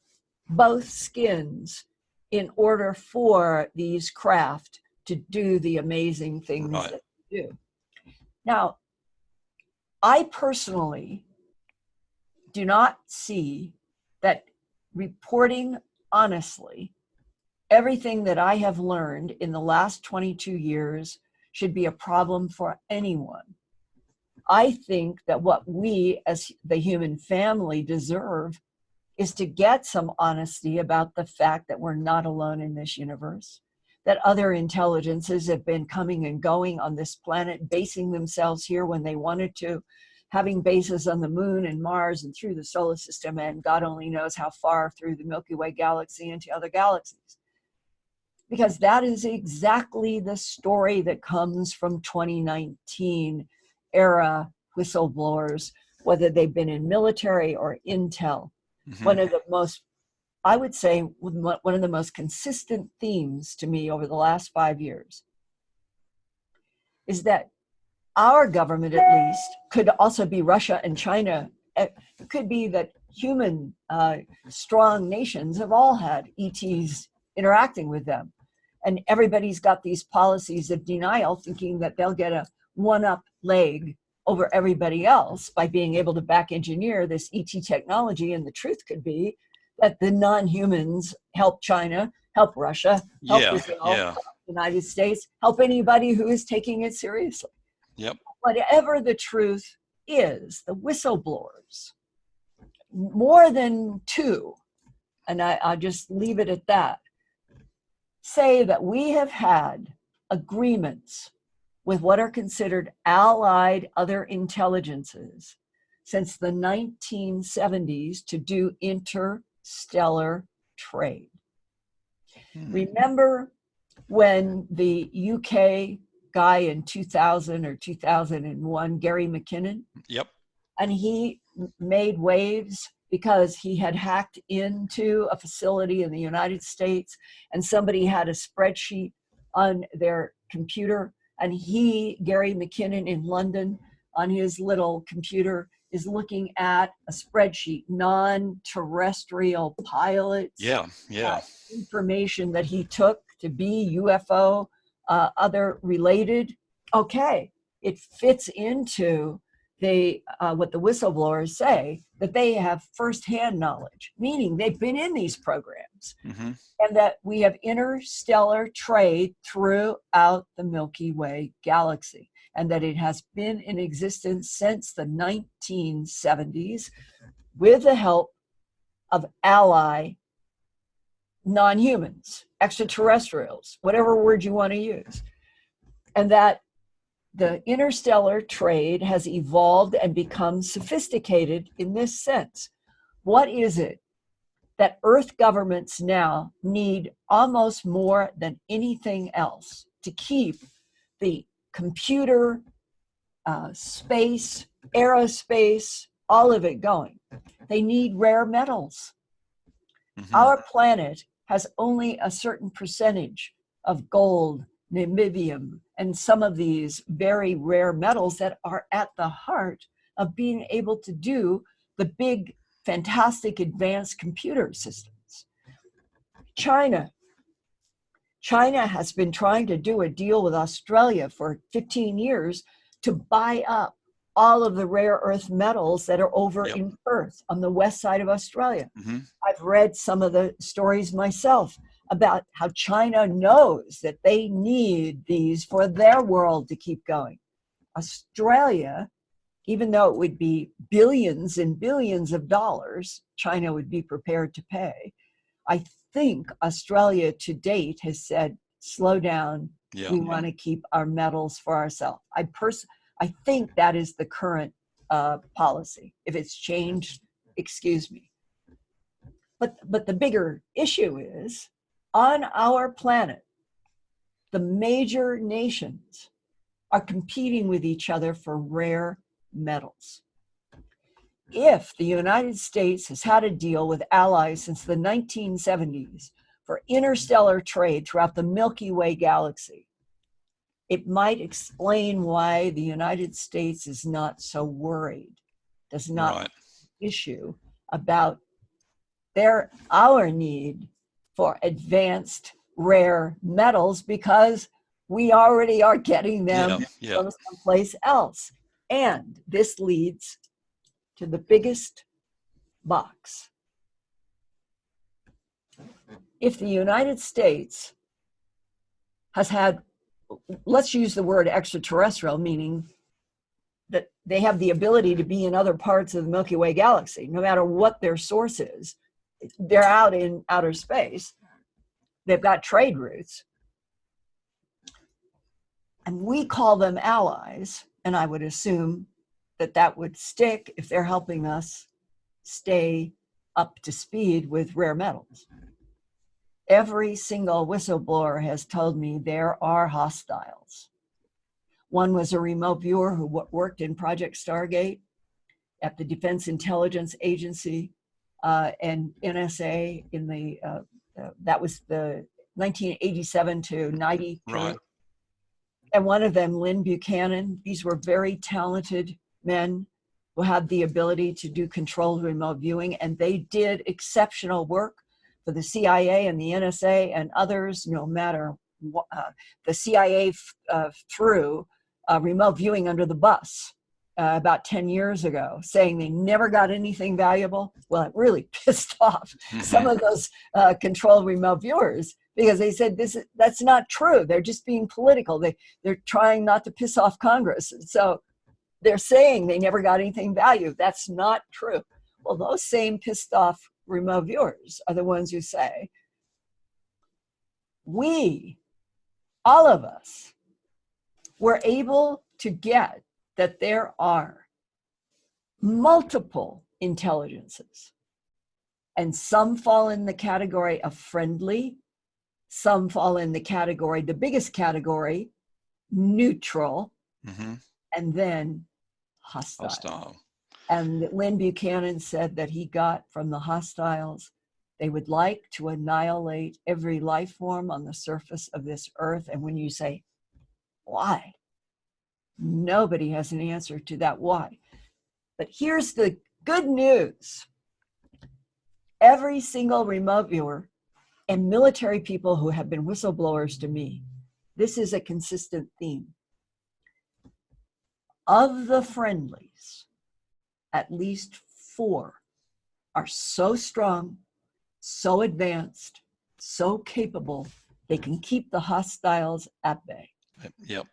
both skins in order for these craft to do the amazing things that they do. Now, I personally do not see that reporting honestly everything that I have learned in the last 22 years should be a problem for anyone. I think that what we as the human family deserve is to get some honesty about the fact that we're not alone in this universe, that other intelligences have been coming and going on this planet, basing themselves here when they wanted to, having bases on the moon and Mars and through the solar system, and God only knows how far through the Milky Way galaxy into other galaxies. Because that is exactly the story that comes from 2019 era whistleblowers, whether they've been in military or intel. One of the most, I would say, one of the most consistent themes to me over the last 5 years is that our government, at least, could also be Russia and China. It could be that human, strong nations have all had ETs interacting with them. And everybody's got these policies of denial, thinking that they'll get a one-up leg over everybody else by being able to back engineer this ET technology. And the truth could be that the non-humans help China, help Russia, help Brazil, help the United States, help anybody who is taking it seriously. Whatever the truth is, the whistleblowers, more than two, and I'll just leave it at that, say that we have had agreements with what are considered allied other intelligences since the 1970s to do interstellar trade. Remember when the UK guy in 2000 or 2001, Gary McKinnon? And he made waves because he had hacked into a facility in the United States and somebody had a spreadsheet on their computer, and he, Gary McKinnon in London, on his little computer is looking at a spreadsheet, non-terrestrial pilots, information that he took to be UFO, other related. Okay, it fits into the what the whistleblowers say, that they have firsthand knowledge, meaning they've been in these programs, and that we have interstellar trade throughout the Milky Way galaxy, and that it has been in existence since the 1970s with the help of ally non-humans, extraterrestrials, whatever word you want to use, and that the interstellar trade has evolved and become sophisticated in this sense. What is it that Earth governments now need almost more than anything else to keep the computer, space, aerospace, all of it going? They need rare metals. Our planet has only a certain percentage of gold, niobium, and some of these very rare metals that are at the heart of being able to do the big, fantastic advanced computer systems. China has been trying to do a deal with Australia for 15 years to buy up all of the rare earth metals that are over in Perth on the west side of Australia. I've read some of the stories myself about how China knows that they need these for their world to keep going. Australia even though it would be billions and billions of dollars China would be prepared to pay, I think Australia to date has said, slow down, we want to keep our metals for ourselves. I think that is the current policy. If it's changed, excuse me. But the bigger issue is, on our planet, the major nations are competing with each other for rare metals. If the United States has had a deal with allies since the 1970s for interstellar trade throughout the Milky Way galaxy, it might explain why the United States is not so worried, does not issue about our need for advanced rare metals, because we already are getting them from someplace else. And this leads to the biggest box. If the United States has had, let's use the word extraterrestrial, meaning that they have the ability to be in other parts of the Milky Way galaxy, no matter what their source is, they're out in outer space, they've got trade routes, and we call them allies, and I would assume that that would stick if they're helping us stay up to speed with rare metals. Every single whistleblower has told me there are hostiles. One was a remote viewer who worked in Project Stargate at the Defense Intelligence Agency and NSA in the, that was the 1987 to 90 period. Right. And one of them, Lynn Buchanan, these were very talented men who had the ability to do controlled remote viewing, and they did exceptional work for the CIA and the NSA and others, no matter what. The CIA threw remote viewing under the bus about 10 years ago, saying they never got anything valuable. Well, it really pissed off some of those controlled remote viewers, because they said that's not true. They're just being political. They're trying not to piss off Congress. And so they're saying they never got anything valuable. That's not true. Well, those same pissed off remote viewers are the ones who say, we, all of us, were able to get that there are multiple intelligences, and some fall in the category of friendly, some fall in the category, the biggest category, neutral, and then hostile. And Lynn Buchanan said that he got from the hostiles, they would like to annihilate every life form on the surface of this earth. And when you say, why? Nobody has an answer to that why. But here's the good news. Every single remote viewer and military people who have been whistleblowers to me, this is a consistent theme. Of the friendlies, at least 4 are so strong, so advanced, so capable, they can keep the hostiles at bay. Yep.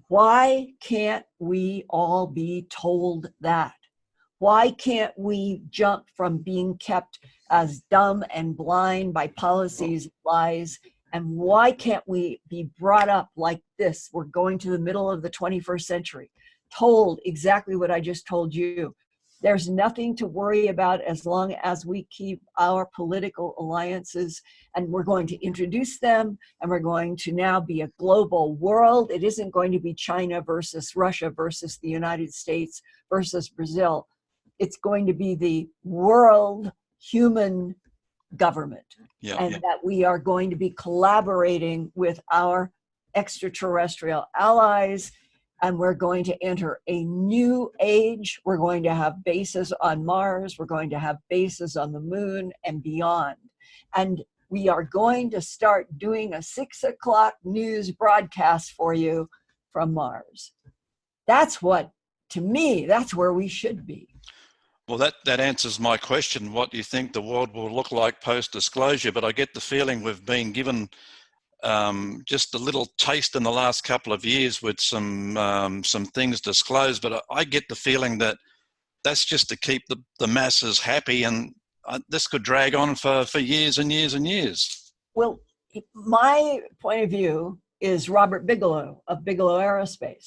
Why can't we all be told that? Why can't we jump from being kept as dumb and blind by policies, lies, and why can't we be brought up like this? We're going to the middle of the 21st century, told exactly what I just told you. There's nothing to worry about as long as we keep our political alliances, and we're going to introduce them, and we're going to now be a global world. It isn't going to be China versus Russia versus the United States versus Brazil. It's going to be the world human government, and that we are going to be collaborating with our extraterrestrial allies, and we're going to enter a new age. We're going to have bases on Mars. We're going to have bases on the moon and beyond. And we are going to start doing a 6 o'clock news broadcast for you from Mars. That's what, to me, that's where we should be. Well, that answers my question. What do you think the world will look like post-disclosure? But I get the feeling we've been given just a little taste in the last couple of years with some things disclosed, but I get the feeling that that's just to keep the masses happy, and this could drag on for years and years and years. Well, my point of view is Robert Bigelow of Bigelow Aerospace.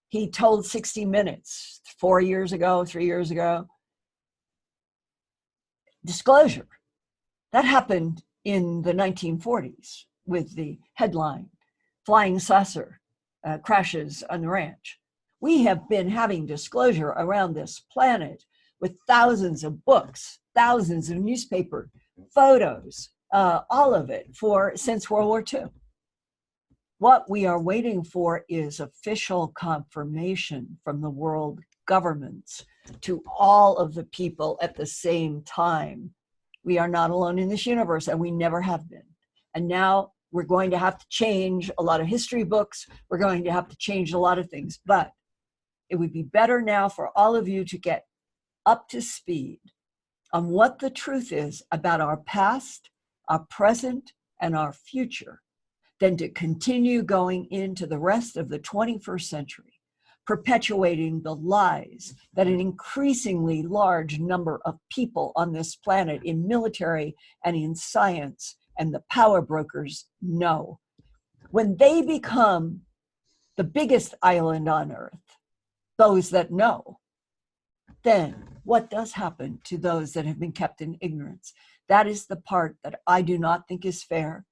He told 60 Minutes 3 years ago, disclosure. That happened in the 1940s with the headline, Flying Saucer Crashes on the Ranch. We have been having disclosure around this planet with thousands of books, thousands of newspaper photos, all of it since World War II. What we are waiting for is official confirmation from the world governments to all of the people at the same time. We are not alone in this universe, and we never have been. And now we're going to have to change a lot of history books. We're going to have to change a lot of things, but it would be better now for all of you to get up to speed on what the truth is about our past, our present, and our future than to continue going into the rest of the 21st century, perpetuating the lies that an increasingly large number of people on this planet in military and in science and the power brokers know. When they become the biggest island on earth, those that know, then what does happen to those that have been kept in ignorance? That is the part that I do not think is fair.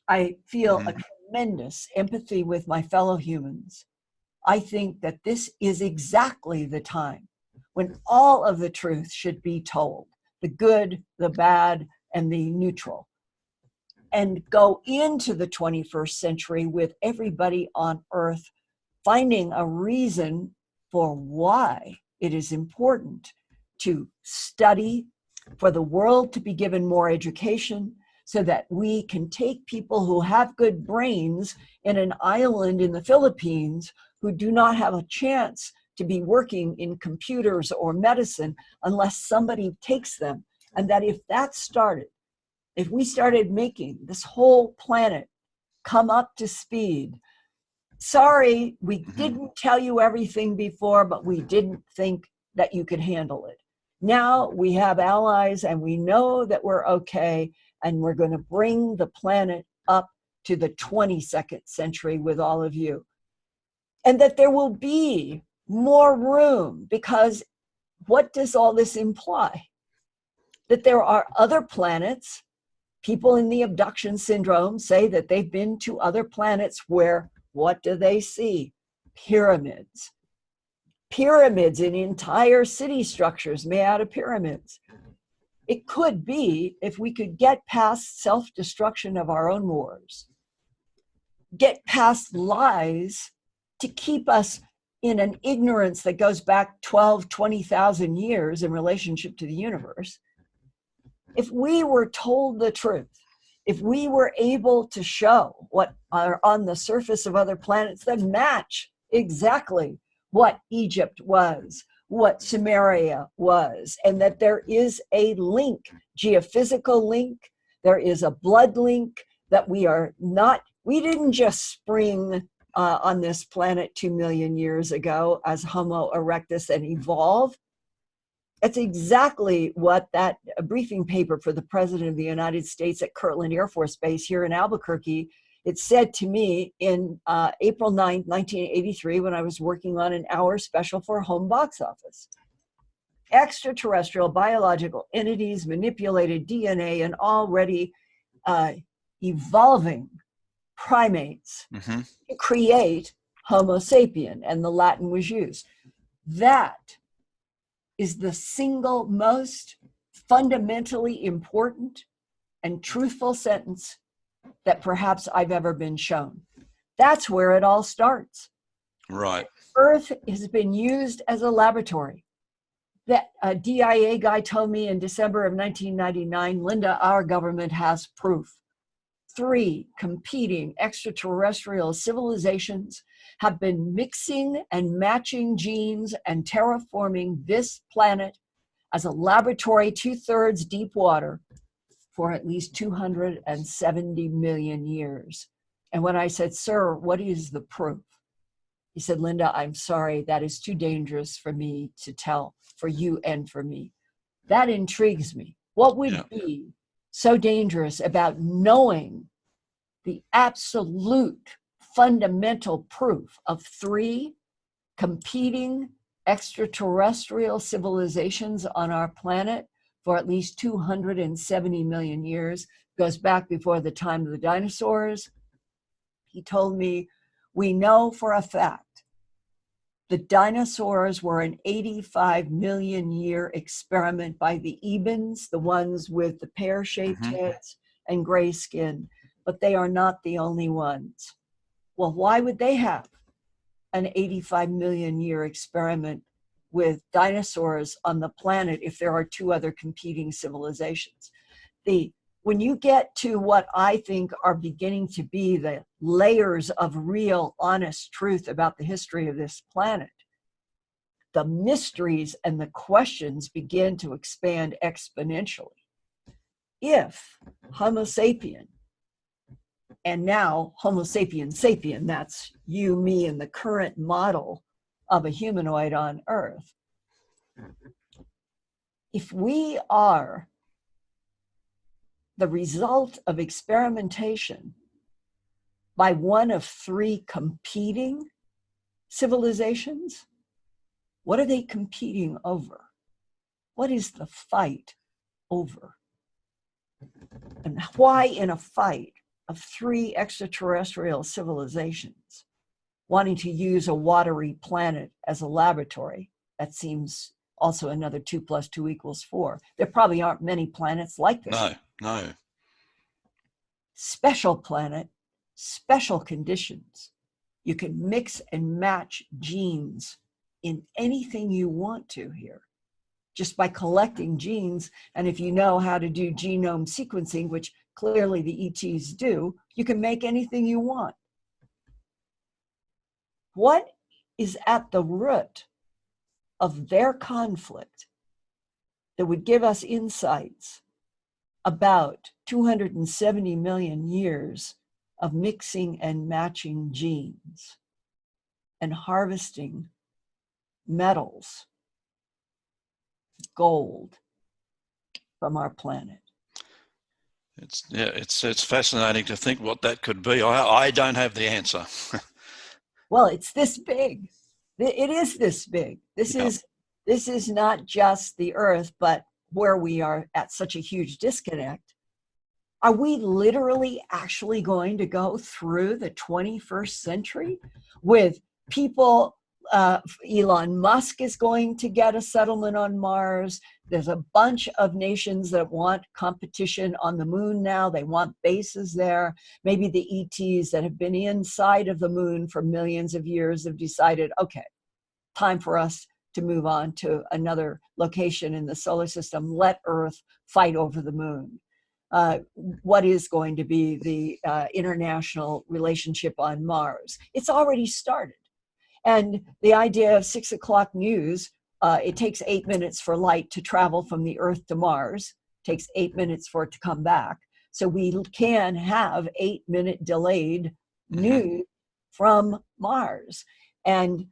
I feel a tremendous empathy with my fellow humans. I think that this is exactly the time when all of the truth should be told, the good, the bad, and the neutral, and go into the 21st century with everybody on earth finding a reason for why it is important to study, for the world to be given more education, so that we can take people who have good brains in an island in the Philippines who do not have a chance to be working in computers or medicine unless somebody takes them. And that if that started, if we started making this whole planet come up to speed, sorry, we didn't tell you everything before, but we didn't think that you could handle it. Now we have allies and we know that we're okay, and we're going to bring the planet up to the 22nd century with all of you. And that there will be more room, because what does all this imply? That there are other planets. People in the abduction syndrome say that they've been to other planets where, what do they see? Pyramids. Pyramids in entire city structures made out of pyramids. It could be, if we could get past self-destruction of our own wars, get past lies to keep us in an ignorance that goes back 12, 20,000 years in relationship to the universe. If we were told the truth, if we were able to show what are on the surface of other planets that match exactly what Egypt was, what Sumeria was, and that there is a link, geophysical link, there is a blood link, that we didn't just spring on this planet 2 million years ago as Homo erectus and evolve. That's exactly what that briefing paper for the President of the United States at Kirtland Air Force Base here in Albuquerque, it said to me in April 9th, 1983, when I was working on an hour special for Home Box Office. Extraterrestrial biological entities manipulated DNA and already evolving primates to create Homo sapien, and the Latin was used. That is the single most fundamentally important and truthful sentence that perhaps I've ever been shown. That's where it all starts. Right. Earth has been used as a laboratory. That a DIA guy told me in December of 1999, Linda, our government has proof. 3 competing extraterrestrial civilizations have been mixing and matching genes and terraforming this planet as a laboratory 2/3 deep water for at least 270 million years. And when I said, sir, what is the proof? He said, Linda, I'm sorry, that is too dangerous for me to tell, for you and for me. That intrigues me. What would be so dangerous about knowing the absolute fundamental proof of 3 competing extraterrestrial civilizations on our planet for at least 270 million years, goes back before the time of the dinosaurs? He told me, we know for a fact the dinosaurs were an 85 million year experiment by the Ebens, the ones with the pear-shaped heads and gray skin, but they are not the only ones. Well, why would they have an 85 million year experiment with dinosaurs on the planet if there are 2 other competing civilizations? When you get to what I think are beginning to be the layers of real, honest truth about the history of this planet, the mysteries and the questions begin to expand exponentially. If Homo sapien, and now Homo sapien sapien, that's you, me, and the current model of a humanoid on Earth, if we are the result of experimentation by one of 3 competing civilizations, what are they competing over? What is the fight over? And why in a fight of 3 extraterrestrial civilizations wanting to use a watery planet as a laboratory? That seems also another 2 + 2 = 4. There probably aren't many planets like this. No. Special planet, special conditions. You can mix and match genes in anything you want to here, just by collecting genes. And if you know how to do genome sequencing, which clearly the ETs do, you can make anything you want. What is at the root of their conflict that would give us insights about 270 million years of mixing and matching genes and harvesting metals, gold, from our planet? It's fascinating to think what that could be. I don't have the answer. Well, it's this big. It is this big. This is not just the Earth, but where we are at such a huge disconnect. Are we literally actually going to go through the 21st century with people? Elon Musk is going to get a settlement on Mars. There's a bunch of nations that want competition on the moon now. They want bases there. Maybe the ETs that have been inside of the moon for millions of years have decided, okay, time for us to move on to another location in the solar system. Let Earth fight over the moon. What is going to be the international relationship on Mars? It's already started. And the idea of 6 o'clock news, it takes 8 minutes for light to travel from the Earth to Mars. It takes 8 minutes for it to come back. So we can have 8-minute delayed news from Mars. And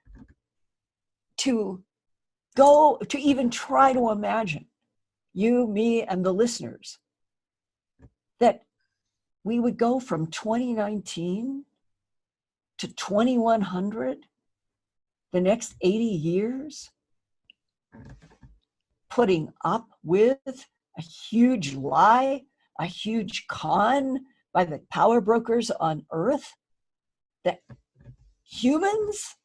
to even try to imagine, you, me, and the listeners, that we would go from 2019 to 2100, the next 80 years, putting up with a huge lie, a huge con by the power brokers on Earth, that humans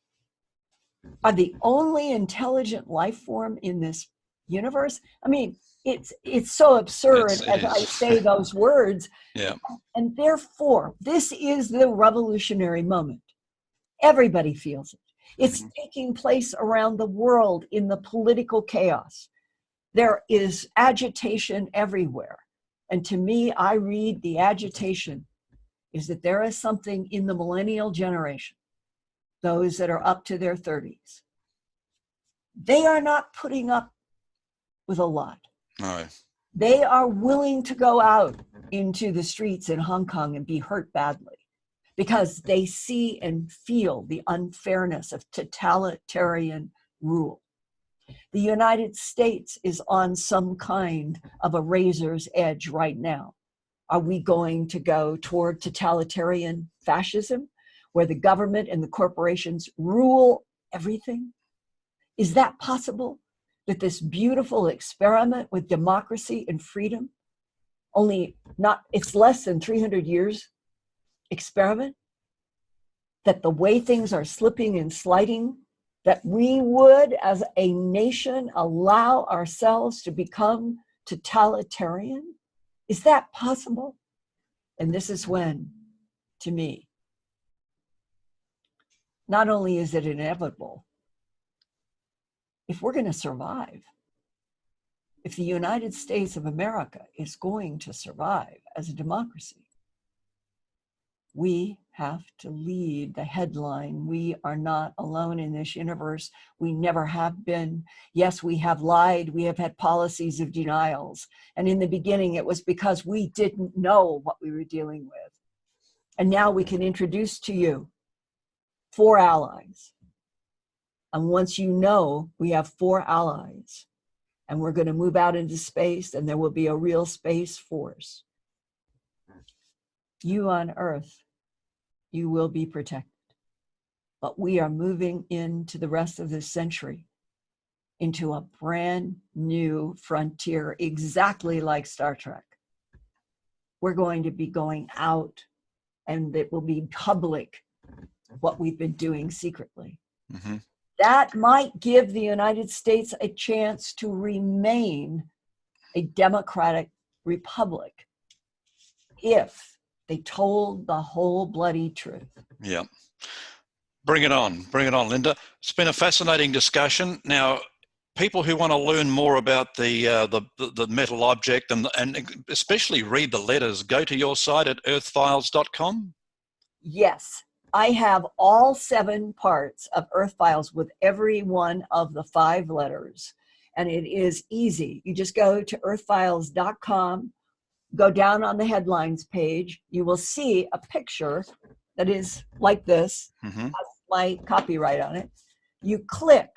are the only intelligent life form in this universe. I mean, it's so absurd as I say those words. Yeah. And therefore, this is the revolutionary moment. Everybody feels it. It's taking place around the world in the political chaos. There is agitation everywhere. And to me, I read the agitation is that there is something in the millennial generation, those that are up to their 30s. They are not putting up with a lot. No. They are willing to go out into the streets in Hong Kong and be hurt badly because they see and feel the unfairness of totalitarian rule. The United States is on some kind of a razor's edge right now. Are we going to go toward totalitarian fascism, where the government and the corporations rule everything? Is that possible? That this beautiful experiment with democracy and freedom, it's less than 300 years experiment, that the way things are slipping and sliding, that we would, as a nation, allow ourselves to become totalitarian? Is that possible? And this is when, to me, not only is it inevitable, if we're going to survive, if the United States of America is going to survive as a democracy, we have to lead the headline. We are not alone in this universe. We never have been. Yes, we have lied. We have had policies of denials. And in the beginning, it was because we didn't know what we were dealing with. And now we can introduce to you 4 allies. And once you know we have 4 allies, and we're going to move out into space, and there will be a real space force, you on Earth, you will be protected. But we are moving into the rest of this century into a brand new frontier, exactly like Star Trek. We're going to be going out, and it will be public what we've been doing secretly. Mm-hmm. That might give the United States a chance to remain a democratic republic if they told the whole bloody truth. Yeah. Bring it on, Linda. It's been a fascinating discussion. Now, people who want to learn more about the metal object and especially read the letters, go to your site at earthfiles.com. Yes, I have all 7 parts of Earth Files with every one of the 5 letters, and it is easy. You just go to earthfiles.com, go down on the headlines page. You will see a picture that is like this, has my copyright on it. You click,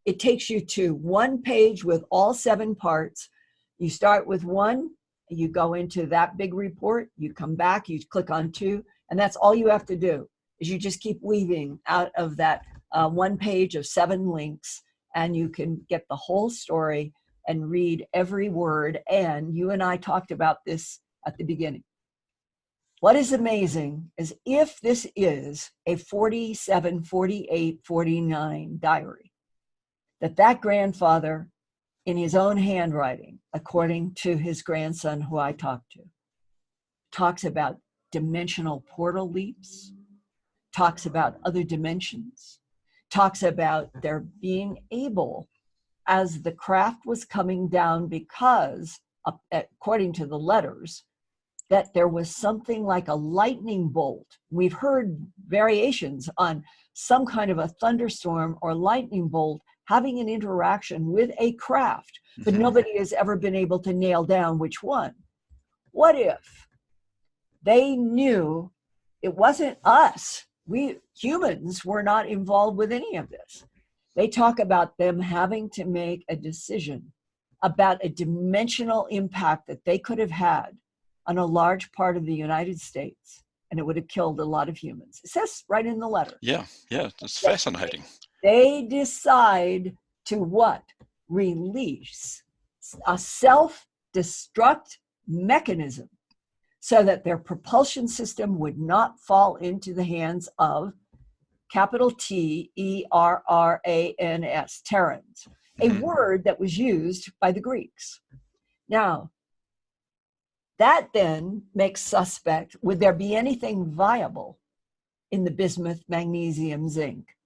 it takes you to one page with all 7 parts. You start with 1, you go into that big report, you come back, you click on 2, and that's all you have to do, is you just keep weaving out of that 1 page of 7 links, and you can get the whole story and read every word. And you and I talked about this at the beginning. What is amazing is if this is a 47, 48, 49 diary, that grandfather, in his own handwriting, according to his grandson who I talked to, talks about dimensional portal leaps, talks about other dimensions, talks about their being able, as the craft was coming down, because, according to the letters, that there was something like a lightning bolt. We've heard variations on some kind of a thunderstorm or lightning bolt having an interaction with a craft, but nobody has ever been able to nail down which one. What if they knew it wasn't us? We humans were not involved with any of this. They talk about them having to make a decision about a dimensional impact that they could have had on a large part of the United States, and it would have killed a lot of humans. It says right in the letter. Yeah, it's fascinating. They decide to what? Release a self-destruct mechanism so that their propulsion system would not fall into the hands of capital T-E-R-R-A-N-S, Terrans, a word that was used by the Greeks. Now, that then makes suspect, would there be anything viable in the bismuth, magnesium, zinc,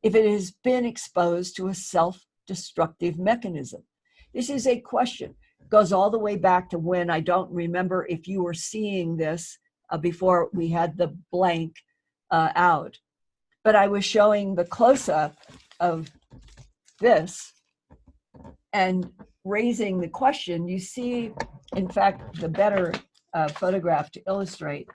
if it has been exposed to a self-destructive mechanism? This is a question. It goes all the way back to when, I don't remember if you were seeing this before we had the blank out, but I was showing the close-up of this, and raising the question, you see, in fact, the better photograph to illustrate.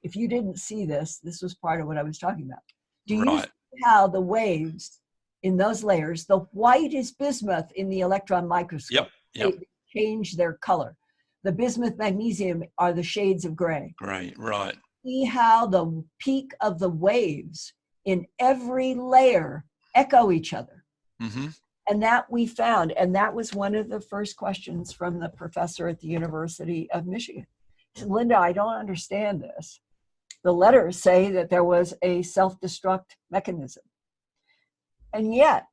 If you didn't see this, this was part of what I was talking about. Do you see how the waves in those layers, the white is bismuth in the electron microscope. Yep. They change their color. The bismuth magnesium are the shades of gray. Right, right. See how the peak of the waves in every layer echo each other. Mm-hmm. And that we found, and that was one of the first questions from the professor at the University of Michigan. He said, Linda, I don't understand this. The letters say that there was a self-destruct mechanism. And yet,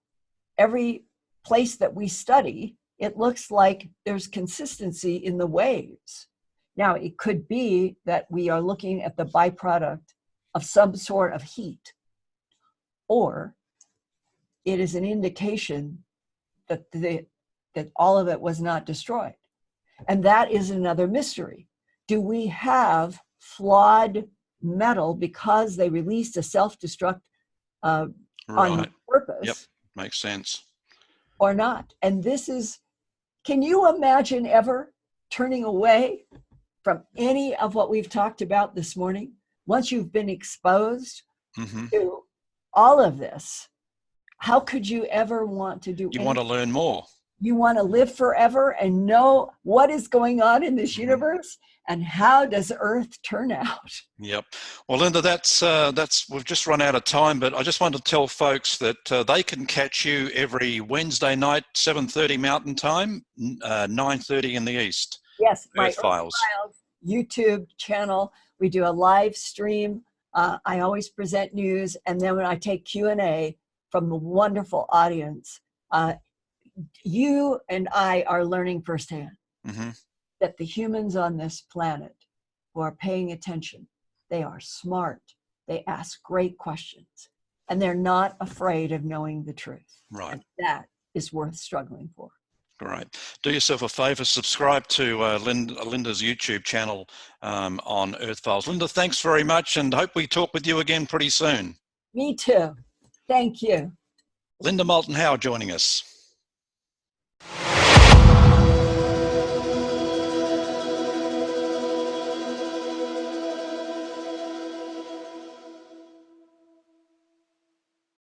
every place that we study, it looks like there's consistency in the waves. Now, it could be that we are looking at the byproduct of some sort of heat, or it is an indication that that all of it was not destroyed. And that is another mystery. Do we have flawed metal because they released a self-destruct on purpose? Yep, makes sense. Or not? And this is, can you imagine ever turning away from any of what we've talked about this morning? Once you've been exposed to all of this, how could you ever want to do anything? You want to learn more. You want to live forever and know what is going on in this universe and how does Earth turn out? Yep. Well, Linda, that's we've just run out of time, but I just want to tell folks that they can catch you every Wednesday night, 7:30 Mountain Time, 9:30 in the East. Yes, my Earth Files YouTube channel. We do a live stream. I always present news, and then when I take Q&A from the wonderful audience, you and I are learning firsthand that the humans on this planet who are paying attention, they are smart, they ask great questions, and they're not afraid of knowing the truth. Right. And that is worth struggling for. Great. Do yourself a favor, subscribe to Linda's YouTube channel on Earth Files. Linda, thanks very much, and hope we talk with you again pretty soon. Me too. Thank you. Linda Moulton Howe joining us.